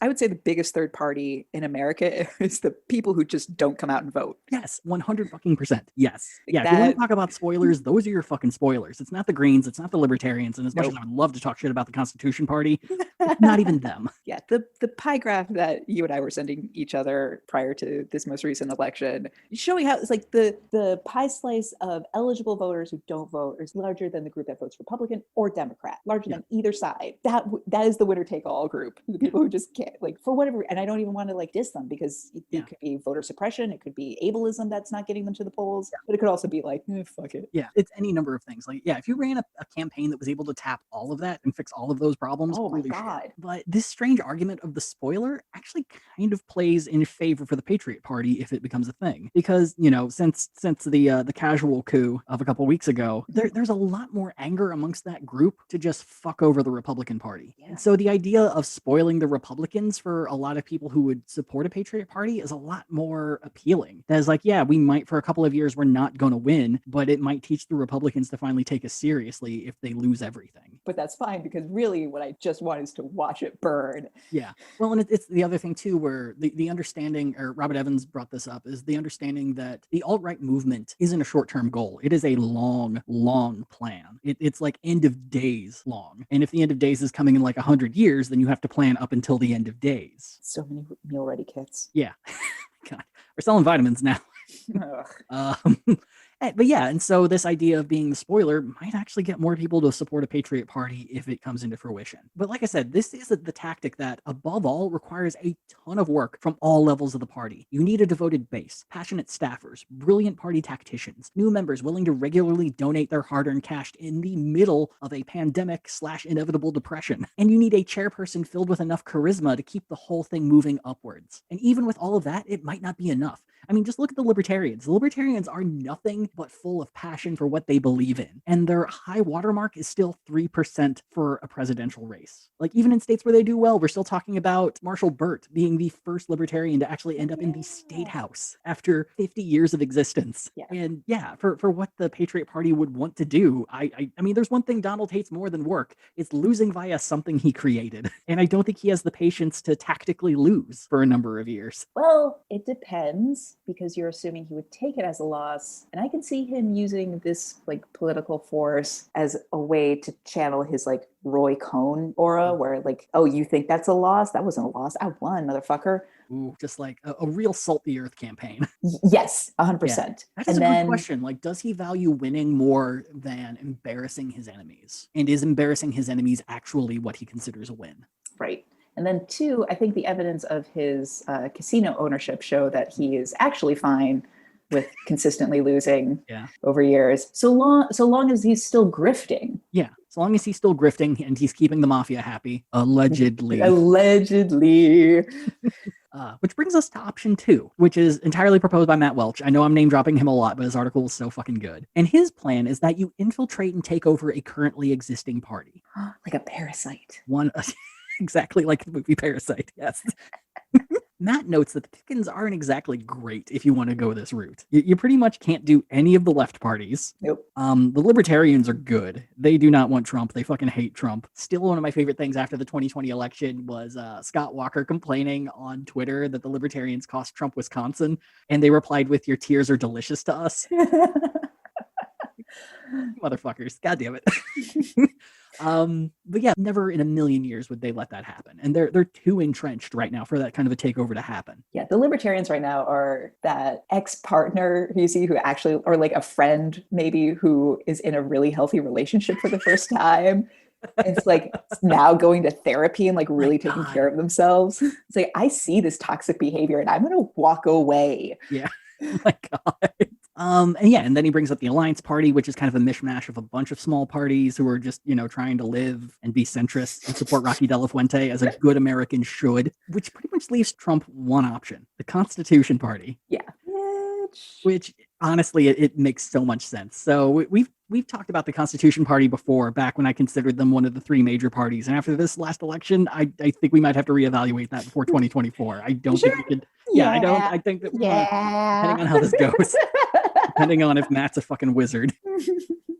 I would say the biggest third party in America is the people who just don't come out and vote. Yes. 100%. Yes. Yeah. If you want to talk about spoilers, those are your fucking spoilers. It's not the Greens. It's not the Libertarians. And as much as I would love to talk shit about the Constitution Party, it's not even them. Yeah. The pie graph that you and I were sending each other prior to this most recent election, showing how it's like the pie slice of eligible voters who don't vote is larger than the group that votes Republican or Democrat, larger than either side. That is the winner take all group. The people who just can't, like, for whatever, and I don't even want to like diss them because it could be voter suppression, it could be ableism that's not getting them to the polls, but it could also be like, fuck it. Yeah, it's any number of things. Like, yeah, if you ran a campaign that was able to tap all of that and fix all of those problems, oh my God. Shit. But this strange argument of the spoiler actually kind of plays in favor for the Patriot Party if it becomes a thing, because since the casual coup of a couple weeks ago, there's a lot more anger amongst that group to just fuck over the Republican Party. Yeah. And so the idea of spoiling the Republicans for a lot of people who would support a Patriot Party is a lot more appealing. That's like, yeah, we might for a couple of years we're not going to win, but it might teach the Republicans to finally take us seriously if they lose everything. But that's fine, because really what I just want is to watch it burn. Yeah. Well, and it's the other thing too, where the understanding, or Robert Evans brought this up, is the understanding that the alt-right movement isn't a short-term goal. It is a long, long plan. It's like end of days long. And if the end of days is coming in like 100 years, then you have to plan up until the end of days. So many meal-ready kits. Yeah. God, we're selling vitamins now. But yeah, and so this idea of being the spoiler might actually get more people to support a Patriot Party if it comes into fruition. But like I said, this is the tactic that, above all, requires a ton of work from all levels of the party. You need a devoted base, passionate staffers, brilliant party tacticians, new members willing to regularly donate their hard-earned cash in the middle of a pandemic/inevitable depression. And you need a chairperson filled with enough charisma to keep the whole thing moving upwards. And even with all of that, it might not be enough. I mean, just look at the Libertarians. The Libertarians are nothing but full of passion for what they believe in. And their high watermark is still 3% for a presidential race. Like, even in states where they do well, we're still talking about Marshall Burt being the first Libertarian to actually end up in the state house after 50 years of existence. Yeah. And yeah, for what the Patriot Party would want to do, I mean, there's one thing Donald hates more than work. It's losing via something he created. And I don't think he has the patience to tactically lose for a number of years. Well, it depends, because you're assuming he would take it as a loss. And I can see him using this like political force as a way to channel his like Roy Cohn aura, where like, oh, you think that's a loss? That wasn't a loss. I won, motherfucker. Ooh, just like a real salt the earth campaign. Yes, 100%. Yeah. That's a good question. Like, does he value winning more than embarrassing his enemies? And is embarrassing his enemies actually what he considers a win? Right. And then two, I think the evidence of his casino ownership show that he is actually fine with consistently losing over years. So long as he's still grifting. Yeah. So long as he's still grifting and he's keeping the mafia happy, allegedly. Allegedly. Which brings us to option 2, which is entirely proposed by Matt Welch. I know I'm name dropping him a lot, but his article is so fucking good. And his plan is that you infiltrate and take over a currently existing party. Like a parasite. Exactly like the movie Parasite, yes. Matt notes that the pickings aren't exactly great if you want to go this route. You pretty much can't do any of the left parties. Nope. The Libertarians are good. They do not want Trump. They fucking hate Trump. Still, one of my favorite things after the 2020 election was Scott Walker complaining on Twitter that the Libertarians cost Trump Wisconsin, and they replied with, "Your tears are delicious to us." Motherfuckers. God damn it. But yeah, never in a million years would they let that happen. And they're too entrenched right now for that kind of a takeover to happen. Yeah, the libertarians right now are that ex-partner who you see who actually, or like a friend maybe who is in a really healthy relationship for the first time. It's like now going to therapy and like really taking care of themselves. It's like, I see this toxic behavior and I'm going to walk away. Yeah. Oh my God. And then he brings up the Alliance Party, which is kind of a mishmash of a bunch of small parties who are just, trying to live and be centrist and support Rocky De La Fuente as a good American should, which pretty much leaves Trump one option, the Constitution Party. Yeah. Which honestly, it makes so much sense. So we've talked about the Constitution Party before, back when I considered them one of the three major parties. And after this last election, I think we might have to reevaluate that before 2024. I don't think we could. Yeah, I don't. I think that depending on how this goes, depending on if Matt's a fucking wizard.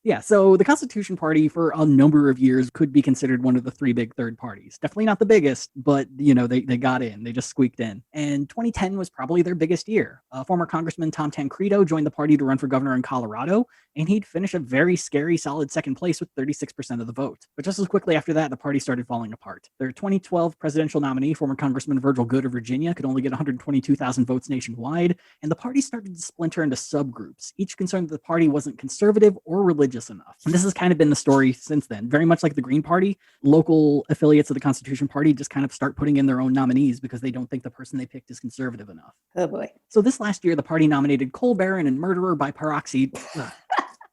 Yeah, so the Constitution Party for a number of years could be considered one of the three big third parties. Definitely not the biggest, but, they got in. They just squeaked in. And 2010 was probably their biggest year. Former Congressman Tom Tancredo joined the party to run for governor in Colorado, and he'd finish a very scary, solid second place with 36% of the vote. But just as quickly after that, the party started falling apart. Their 2012 presidential nominee, former Congressman Virgil Goode of Virginia, could only get 122,000 votes nationwide, and the party started to splinter into subgroups, each concerned that the party wasn't conservative or religious enough. And this has kind of been the story since then. Very much like the Green Party, local affiliates of the Constitution Party just kind of start putting in their own nominees because they don't think the person they picked is conservative enough. Oh boy. So this last year, the party nominated coal baron and murderer by proxy,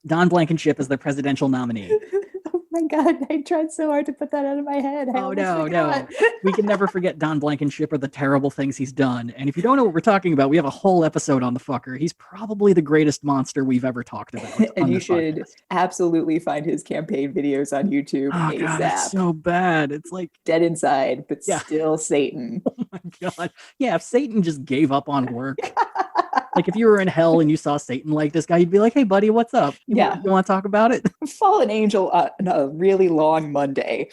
Don Blankenship, as their presidential nominee. Oh my God, I tried so hard to put that out of my head. No. We can never forget Don Blankenship or the terrible things he's done. And if you don't know what we're talking about, we have a whole episode on the fucker. He's probably the greatest monster we've ever talked about. And you should absolutely find his campaign videos on YouTube. Oh God, it's so bad. It's like dead inside, but still Satan. Oh my God. Yeah, if Satan just gave up on work. Like if you were in hell and you saw Satan like this guy, you'd be like, hey buddy, what's up? You want to talk about it? Fallen angel on a really long Monday.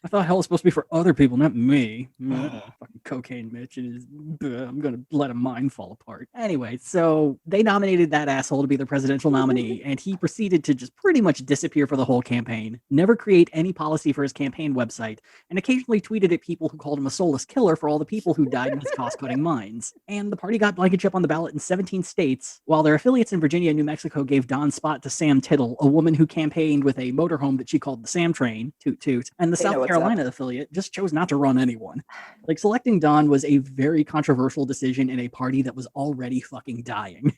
I thought hell was supposed to be for other people, not me. Fucking cocaine Mitch. I'm going to let a mind fall apart. Anyway, so they nominated that asshole to be their presidential nominee, and he proceeded to just pretty much disappear for the whole campaign, never create any policy for his campaign website, and occasionally tweeted at people who called him a soulless killer for all the people who died in his cost-cutting mines. And the party got Blankenship on the ballot in 17 states, while their affiliates in Virginia and New Mexico gave Don's spot to Sam Tittle, a woman who campaigned with a motorhome that she called the Sam Train, toot toot, and the South Carolina affiliate just chose not to run anyone. Like, selecting Don was a very controversial decision in a party that was already fucking dying.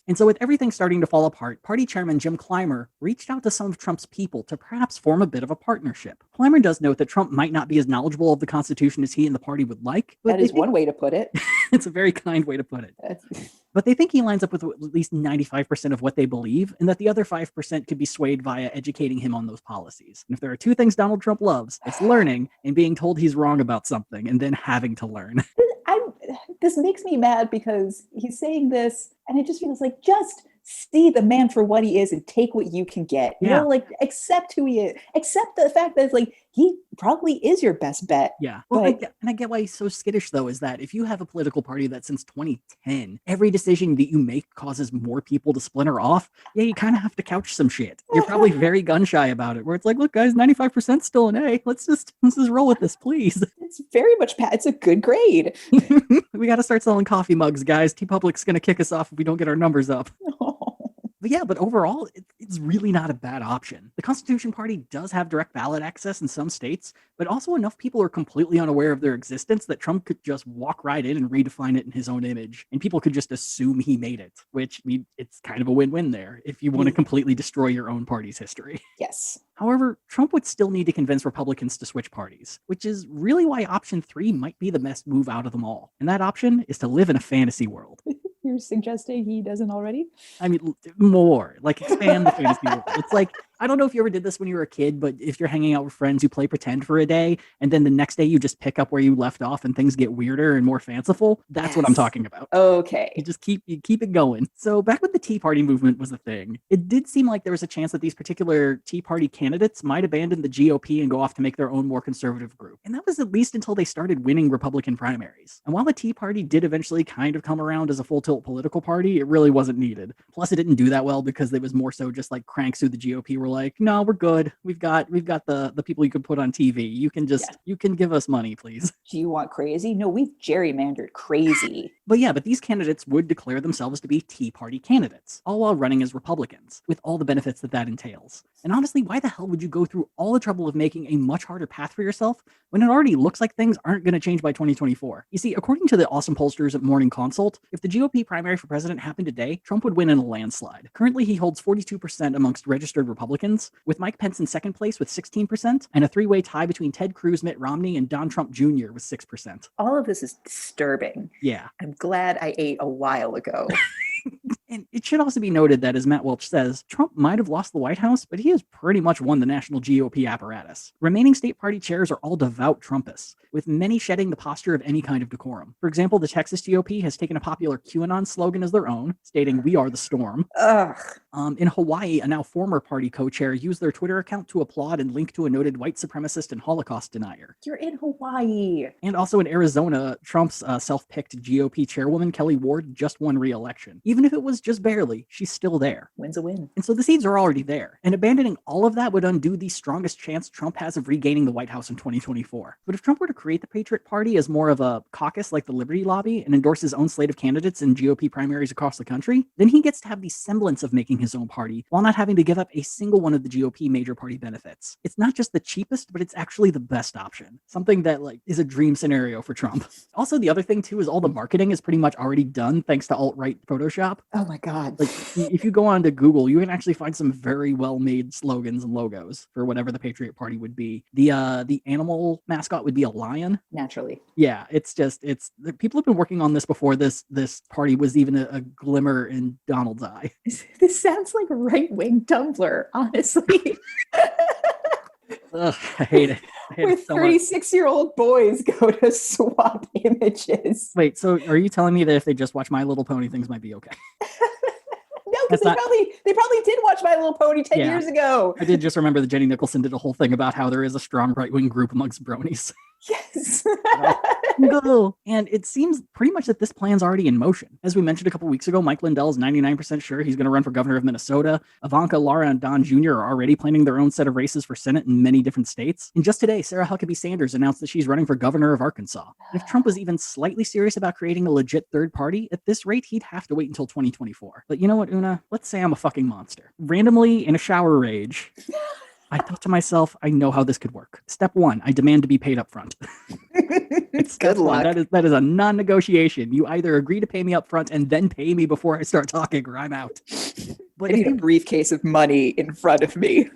And so with everything starting to fall apart, party chairman Jim Clymer reached out to some of Trump's people to perhaps form a bit of a partnership. Clymer does note that Trump might not be as knowledgeable of the Constitution as he and the party would like. That is one way to put it. It's a very kind way to put it. But they think he lines up with at least 95% of what they believe, and that the other 5% could be swayed via educating him on those policies. And if there are two things Donald Trump loves, it's learning and being told he's wrong about something and then having to learn. This makes me mad because he's saying this and it just feels like, just see the man for what he is and take what you can get. You know, like, accept who he is. Accept the fact that it's like, he probably is your best bet. Yeah. Well, I get why he's so skittish, though, is that if you have a political party that since 2010, every decision that you make causes more people to splinter off, you kind of have to couch some shit. You're probably very gun shy about it, where it's like, look, guys, 95% still an A. Let's just roll with this, please. It's very much, it's a good grade. We got to start selling coffee mugs, guys. TeePublic's going to kick us off if we don't get our numbers up. But overall, it's really not a bad option. The Constitution Party does have direct ballot access in some states, but also enough people are completely unaware of their existence that Trump could just walk right in and redefine it in his own image, and people could just assume he made it, which, I mean, it's kind of a win-win there if you want to completely destroy your own party's history. Yes. However, Trump would still need to convince Republicans to switch parties, which is really why option 3 might be the best move out of them all. And that option is to live in a fantasy world. You're suggesting he doesn't already? I mean, more. Like, expand the fantasy world. It's like, I don't know if you ever did this when you were a kid, but if you're hanging out with friends, you play pretend for a day, and then the next day you just pick up where you left off and things get weirder and more fanciful. That's what I'm talking about. Okay. You keep it going. So back when the Tea Party movement was a thing, it did seem like there was a chance that these particular Tea Party candidates might abandon the GOP and go off to make their own more conservative group. And that was at least until they started winning Republican primaries. And while the Tea Party did eventually kind of come around as a full-tilt political party, it really wasn't needed. Plus, it didn't do that well because it was more so just like cranks who the GOP were were like, no, we're good. We've got the people you could put on TV. You can just you can give us money, please. Do you want crazy? No, we've gerrymandered crazy. But these candidates would declare themselves to be Tea Party candidates, all while running as Republicans, with all the benefits that entails. And honestly, why the hell would you go through all the trouble of making a much harder path for yourself when it already looks like things aren't going to change by 2024? You see, according to the awesome pollsters at Morning Consult, if the GOP primary for president happened today, Trump would win in a landslide. Currently, he holds 42% amongst registered Republicans, with Mike Pence in second place with 16%, and a three-way tie between Ted Cruz, Mitt Romney, and Don Trump Jr. with 6%. All of this is disturbing. Yeah. I'm glad I ate a while ago. And it should also be noted that, as Matt Welch says, Trump might have lost the White House, but he has pretty much won the national GOP apparatus. Remaining state party chairs are all devout Trumpists, with many shedding the posture of any kind of decorum. For example, the Texas GOP has taken a popular QAnon slogan as their own, stating, "We are the storm." Ugh. In Hawaii, a now former party co-chair used their Twitter account to applaud and link to a noted white supremacist and Holocaust denier. You're in Hawaii. And also in Arizona, Trump's self-picked GOP chairwoman, Kelly Ward, just won re-election. Even if it was just barely, she's still there. Win's a win. And so the seeds are already there. And abandoning all of that would undo the strongest chance Trump has of regaining the White House in 2024. But if Trump were to create the Patriot Party as more of a caucus like the Liberty Lobby and endorse his own slate of candidates in GOP primaries across the country, then he gets to have the semblance of making his own party while not having to give up a single one of the GOP major party benefits. It's not just the cheapest, but it's actually the best option. Something that is a dream scenario for Trump. Also, the other thing too is all the marketing is pretty much already done thanks to alt-right Photoshop. Oh my God. If you go on to Google, you can actually find some very well-made slogans and logos for whatever the Patriot Party would be. The animal mascot would be a lion. Naturally. Yeah, it's people have been working on this before this party was even a glimmer in Donald's eye. This sounds like right-wing Tumblr, honestly. Ugh, I hate it. Where 36-year-old boys go to swap images. Wait, so are you telling me that if they just watch My Little Pony, things might be okay? No, because they probably did watch My Little Pony 10 years ago. I did just remember that Jenny Nicholson did a whole thing about how there is a strong right-wing group amongst bronies. Yes. No. And it seems pretty much that this plan's already in motion. As we mentioned a couple weeks ago, Mike Lindell is 99% sure he's going to run for governor of Minnesota. Ivanka, Laura, and Don Jr. are already planning their own set of races for Senate in many different states. And just today, Sarah Huckabee Sanders announced that she's running for governor of Arkansas. If Trump was even slightly serious about creating a legit third party, at this rate, he'd have to wait until 2024. But you know what, Una? Let's say I'm a fucking monster. Randomly, in a shower rage, I thought to myself, I know how this could work. Step one, I demand to be paid up front. Good luck. That is a non-negotiation. You either agree to pay me up front and then pay me before I start talking, or I'm out. But I need a briefcase of money in front of me.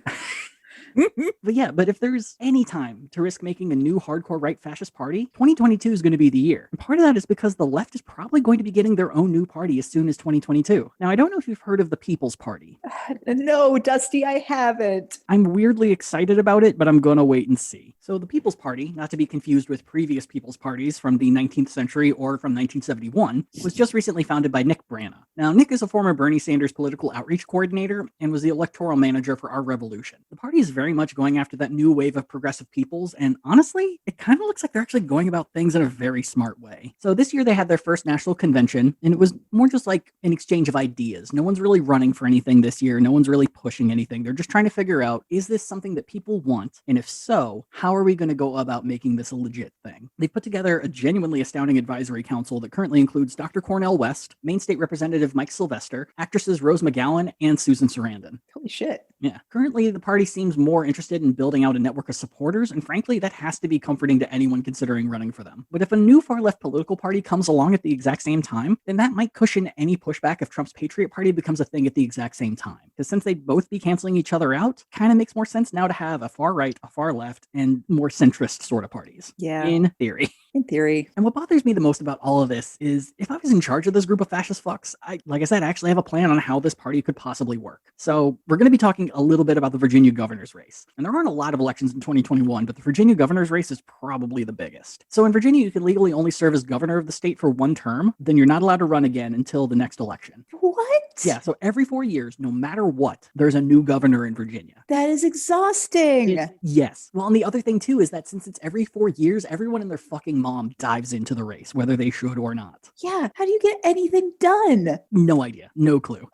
But if there's any time to risk making a new hardcore right fascist party, 2022 is going to be the year. And part of that is because the left is probably going to be getting their own new party as soon as 2022. Now, I don't know if you've heard of the People's Party. No, Dusty, I haven't. I'm weirdly excited about it, but I'm going to wait and see. So the People's Party, not to be confused with previous People's Parties from the 19th century or from 1971, was just recently founded by Nick Brana. Now, Nick is a former Bernie Sanders political outreach coordinator and was the electoral manager for Our Revolution. The party is very much going after that new wave of progressive peoples, and honestly, it kind of looks like they're actually going about things in a very smart way. So this year they had their first national convention, and it was more just like an exchange of ideas. No one's really running for anything this year. No one's really pushing anything. They're just trying to figure out, is this something that people want? And if so, how are we going to go about making this a legit thing? They've put together a genuinely astounding advisory council that currently includes Dr. Cornel West, Maine State Representative Mike Sylvester, actresses Rose McGowan, and Susan Sarandon. Holy shit. Yeah. Currently, the party seems more interested in building out a network of supporters, and frankly, that has to be comforting to anyone considering running for them. But if a new far-left political party comes along at the exact same time, then that might cushion any pushback if Trump's Patriot Party becomes a thing at the exact same time. Because since they'd both be canceling each other out, kind of makes more sense now to have a far-right, a far-left, and more centrist sort of parties. Yeah. In theory. In theory. And what bothers me the most about all of this is if I was in charge of this group of fascist fucks, I actually have a plan on how this party could possibly work. So we're going to be talking a little bit about the Virginia governor's race. And there aren't a lot of elections in 2021, but the Virginia governor's race is probably the biggest. So in Virginia, you can legally only serve as governor of the state for one term. Then you're not allowed to run again until the next election. What? Yeah, so every 4 years, no matter what, there's a new governor in Virginia. That is exhausting. Yes. Well, and the other thing, too, is that since it's every 4 years, everyone and their fucking mom dives into the race, whether they should or not. Yeah. How do you get anything done? No idea. No clue.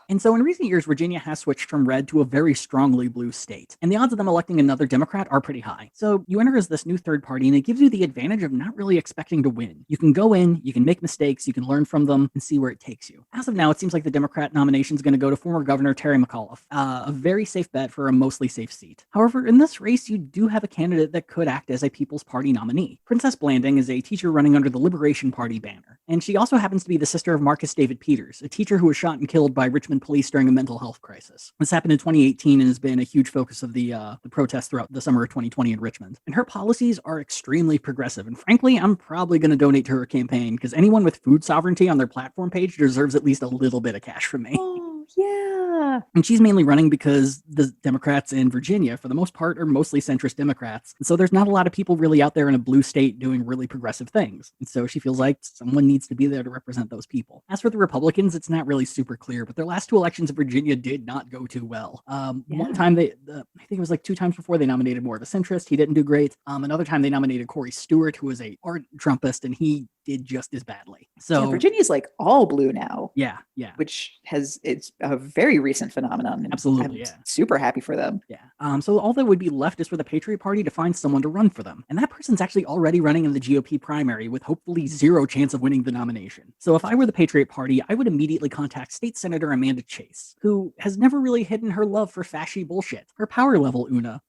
And so in recent years, Virginia has switched from red to a very strongly blue state. And the odds of them electing another Democrat are pretty high. So you enter as this new third party, and it gives you the advantage of not really expecting to win. You can go in, you can make mistakes, you can learn from them, and see where it takes you. As of now, it seems like the Democrat nomination is going to go to former Governor Terry McAuliffe, a very safe bet for a mostly safe seat. However, in this race, you do have a candidate that could act as a People's Party nominee. Princess Blanding is a teacher running under the Liberation Party banner, and she also happens to be the sister of Marcus David Peters, a teacher who was shot and killed by Richmond police during a mental health crisis. This happened in 2018 and has been a huge focus of the protests throughout the summer of 2020 in Richmond. And her policies are extremely progressive, and frankly, I'm probably going to donate to her campaign because anyone with food sovereignty on their platform page deserves at least a little bit of cash from me. Oh, yeah. And she's mainly running because the Democrats in Virginia, for the most part, are mostly centrist Democrats. And so there's not a lot of people really out there in a blue state doing really progressive things. And so she feels like someone needs to be there to represent those people. As for the Republicans, it's not really super clear, but their last two elections in Virginia did not go too well. One time I think it was like 2 times before, they nominated more of a centrist. He didn't do great. Another time they nominated Corey Stewart, who was a ardent Trumpist, and he did just as badly. So yeah, Virginia's like all blue now. Yeah. Which it's a very recent phenomenon. Absolutely, I'm super happy for them. Yeah. So all that would be left is for the Patriot Party to find someone to run for them. And that person's actually already running in the GOP primary with hopefully 0 chance of winning the nomination. So if I were the Patriot Party, I would immediately contact State Senator Amanda Chase, who has never really hidden her love for fashy bullshit. Her power level, Una,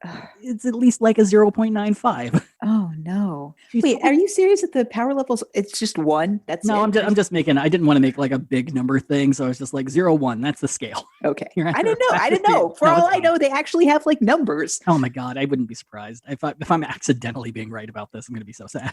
it's at least like a 0.95. Oh, no. Wait, are you serious that the power levels, it's just 1? That's no, it? I'm just making, I didn't want to make like a big number thing, so I was just like 0, 1, that's the scale. Okay. I didn't know. For all I know, they actually have like numbers. Oh my God, I wouldn't be surprised. If I'm accidentally being right about this, I'm going to be so sad.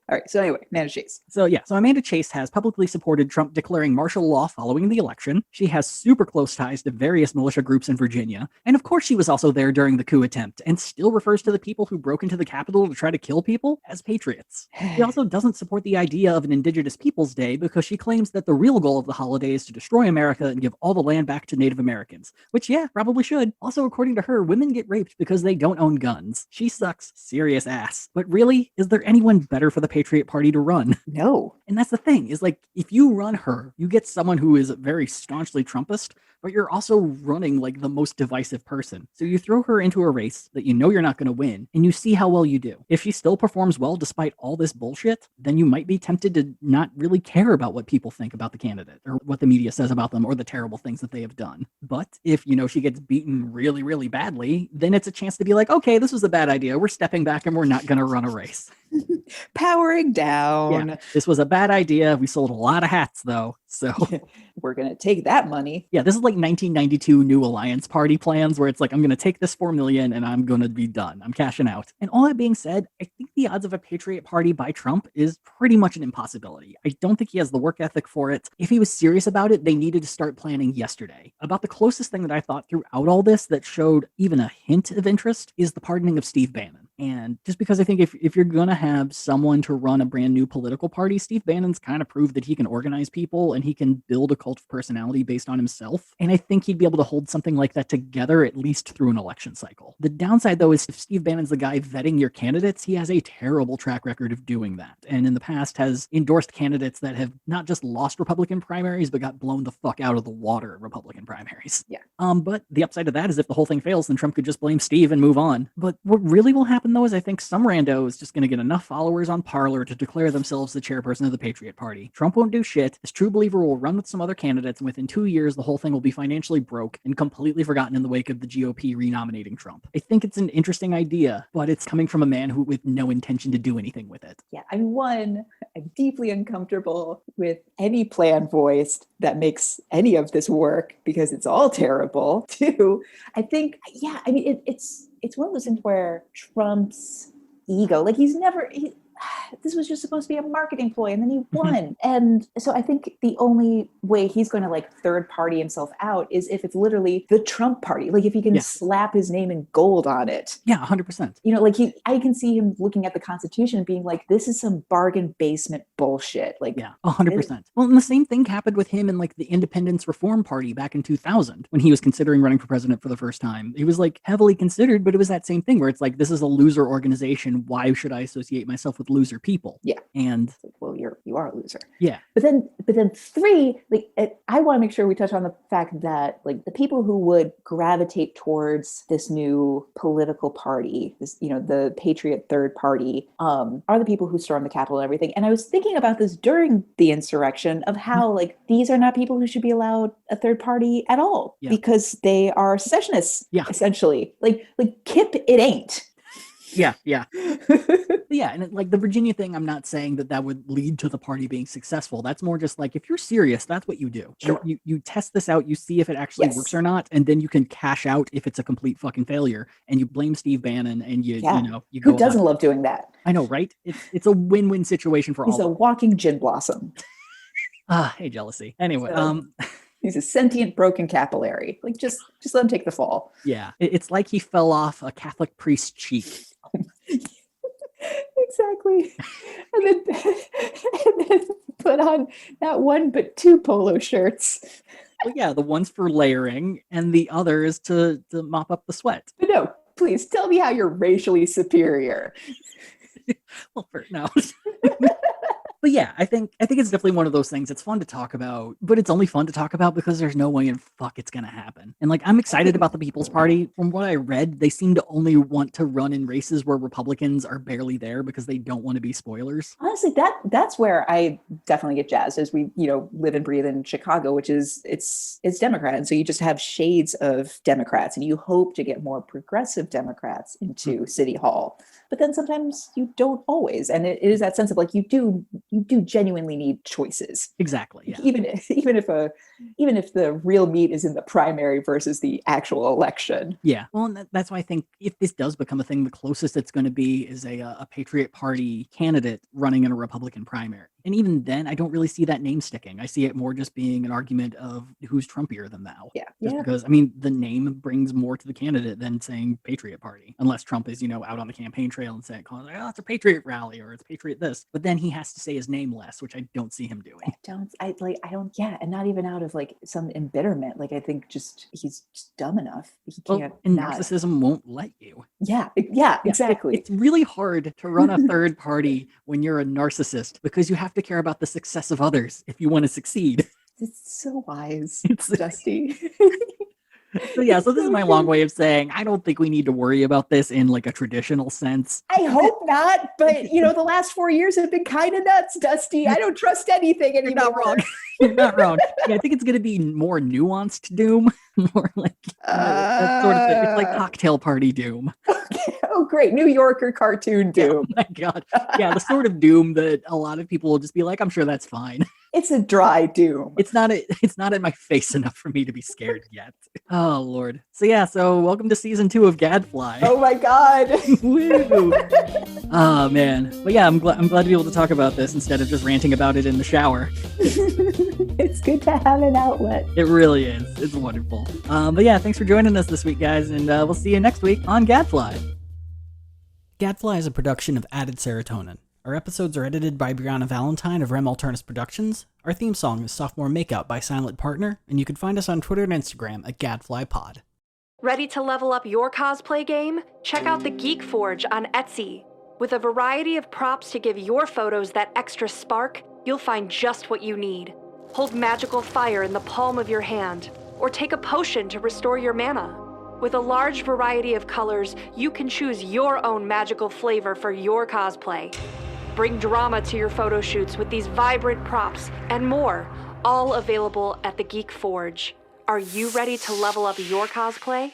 All right. So anyway, Amanda Chase. So Amanda Chase has publicly supported Trump declaring martial law following the election. She has super close ties to various militia groups in Virginia. And of course, she was also there during the coup attempt and still refers to the people who broke into the Capitol to try to kill people as patriots. She also doesn't support the idea of an Indigenous Peoples Day because she claims that the real goal of the holiday is to destroy America and give all the land back to Native Americans, which, probably should. Also, according to her, women get raped because they don't own guns. She sucks serious ass. But really, is there anyone better for the Patriot Party to run? No. And that's the thing, is like, if you run her, you get someone who is very staunchly Trumpist, but you're also running like the most divisive person. So you throw her into a race that you know you're not going to win, and you see how well you do. If she still performs well despite all this bullshit, then you might be tempted to not really care about what people think about the candidate or what the media says about them or the terrible things that they have done. But if, she gets beaten really, really badly, then it's a chance to be like, okay, this was a bad idea. We're stepping back and we're not going to run a race. Powering down. Yeah, this was a bad idea. We sold a lot of hats, though. So we're going to take that money. Yeah, this is like 1992 New Alliance Party plans where it's like, I'm going to take this $4 million and I'm going to be done. I'm cashing out. And all that being said, I think the odds of a Patriot Party by Trump is pretty much an impossibility. I don't think he has the work ethic for it. If he was serious about it, they needed to start planning yesterday. About the closest thing that I thought throughout all this that showed even a hint of interest is the pardoning of Steve Bannon. And just because I think if you're going to have someone to run a brand new political party, Steve Bannon's kind of proved that he can organize people and he can build a cult of personality based on himself. And I think he'd be able to hold something like that together, at least through an election cycle. The downside, though, is if Steve Bannon's the guy vetting your candidates, he has a terrible track record of doing that. And in the past has endorsed candidates that have not just lost Republican primaries, but got blown the fuck out of the water in Republican primaries. Yeah. But the upside of that is if the whole thing fails, then Trump could just blame Steve and move on. But what really will happen, though, is I think some rando is just going to get enough followers on Parler to declare themselves the chairperson of the Patriot Party. Trump won't do shit. This true believer will run with some other candidates, and within 2 years, the whole thing will be financially broke and completely forgotten in the wake of the GOP renominating Trump. I think it's an interesting idea, but it's coming from a man who with no intention to do anything with it. Yeah, I'm deeply uncomfortable with any plan voiced that makes any of this work because it's all terrible. 2, I think, it's one of those things where Trump's ego, like this was just supposed to be a marketing ploy and then he won. And so I think the only way he's going to like third party himself out is if it's literally the Trump party. Like if he can slap his name in gold on it. Yeah, 100%. I can see him looking at the Constitution and being like, this is some bargain basement bullshit. Like, yeah, 100%. Well, and the same thing happened with him in like the Independence Reform Party back in 2000 when he was considering running for president for the first time. He was like heavily considered, but it was that same thing where it's like, this is a loser organization. Why should I associate myself with loser people. Yeah. And it's like, well, you are a loser. Yeah. But then 3, like I want to make sure we touch on the fact that like the people who would gravitate towards this new political party, this, the Patriot Third Party, are the people who stormed the Capitol and everything. And I was thinking about this during the insurrection of how like these are not people who should be allowed a third party at all because they are secessionists, essentially. Like Kip, it ain't. Yeah. And like the Virginia thing, I'm not saying that would lead to the party being successful. That's more just like, if you're serious, that's what you do. Sure. You test this out, you see if it actually works or not, and then you can cash out if it's a complete fucking failure, and you blame Steve Bannon, and you go. Who doesn't love doing that? I know, right? It's a win-win situation for all. He's a walking gin blossom. Hey, jealousy. Anyway, he's a sentient broken capillary. Like just let him take the fall. Yeah, it's like he fell off a Catholic priest's cheek. Exactly. And then put on not one but 2 polo shirts. Well, yeah, the one's for layering and the other is to mop up the sweat. But no, please tell me how you're racially superior. Well, no. But yeah, I think it's definitely one of those things. It's fun to talk about, but it's only fun to talk about because there's no way in fuck it's gonna happen. And like, I'm excited about the People's Party. From what I read, they seem to only want to run in races where Republicans are barely there because they don't want to be spoilers. Honestly, that's where I definitely get jazzed, as we live and breathe in Chicago, which is it's Democrat, and so you just have shades of Democrats, and you hope to get more progressive Democrats into City Hall. But then sometimes you don't always, and it is that sense of like you do genuinely need choices. Exactly. Yeah. Even if the real meat is in the primary versus the actual election. Yeah. Well, and that's why I think if this does become a thing, the closest it's going to be is a Patriot Party candidate running in a Republican primary. And even then, I don't really see that name sticking. I see it more just being an argument of who's Trumpier than thou. Yeah. Just because, I mean, the name brings more to the candidate than saying Patriot Party, unless Trump is, out on the campaign trail and saying, oh, it's a Patriot rally or it's Patriot this. But then he has to say his name less, which I don't see him doing. And not even out of like some embitterment. Like, I think he's just dumb enough. He can't. And narcissism won't let you. Yeah, exactly. It's really hard to run a third party when you're a narcissist because you have to care about the success of others if you want to succeed. It's so wise, Dusty. So this is my long way of saying I don't think we need to worry about this in like a traditional sense. I hope not, but the last 4 years have been kind of nuts, Dusty. I don't trust anything anymore. You're not wrong. You're not wrong. Yeah, I think it's going to be more nuanced doom, more like that sort of thing. It's like cocktail party doom. Okay. Oh, great. New Yorker cartoon doom. Oh my God. Yeah, the sort of doom that a lot of people will just be like, I'm sure that's fine. It's a dry doom. It's not in my face enough for me to be scared yet. Oh Lord. So welcome to season 2 of Gadfly. Oh my God. Woo. Oh man. But yeah, I'm glad to be able to talk about this instead of just ranting about it in the shower. It's good to have an outlet. It really is. It's wonderful. But yeah, thanks for joining us this week, guys, and we'll see you next week on Gadfly. Gadfly is a production of Added Serotonin. Our episodes are edited by Brianna Valentine of Rem Alternus Productions. Our theme song is Sophomore Makeout by Silent Partner, and you can find us on Twitter and Instagram at GadflyPod. Ready to level up your cosplay game? Check out the Geek Forge on Etsy. With a variety of props to give your photos that extra spark, you'll find just what you need. Hold magical fire in the palm of your hand, or take a potion to restore your mana. With a large variety of colors, you can choose your own magical flavor for your cosplay. Bring drama to your photo shoots with these vibrant props and more, all available at the Geek Forge. Are you ready to level up your cosplay?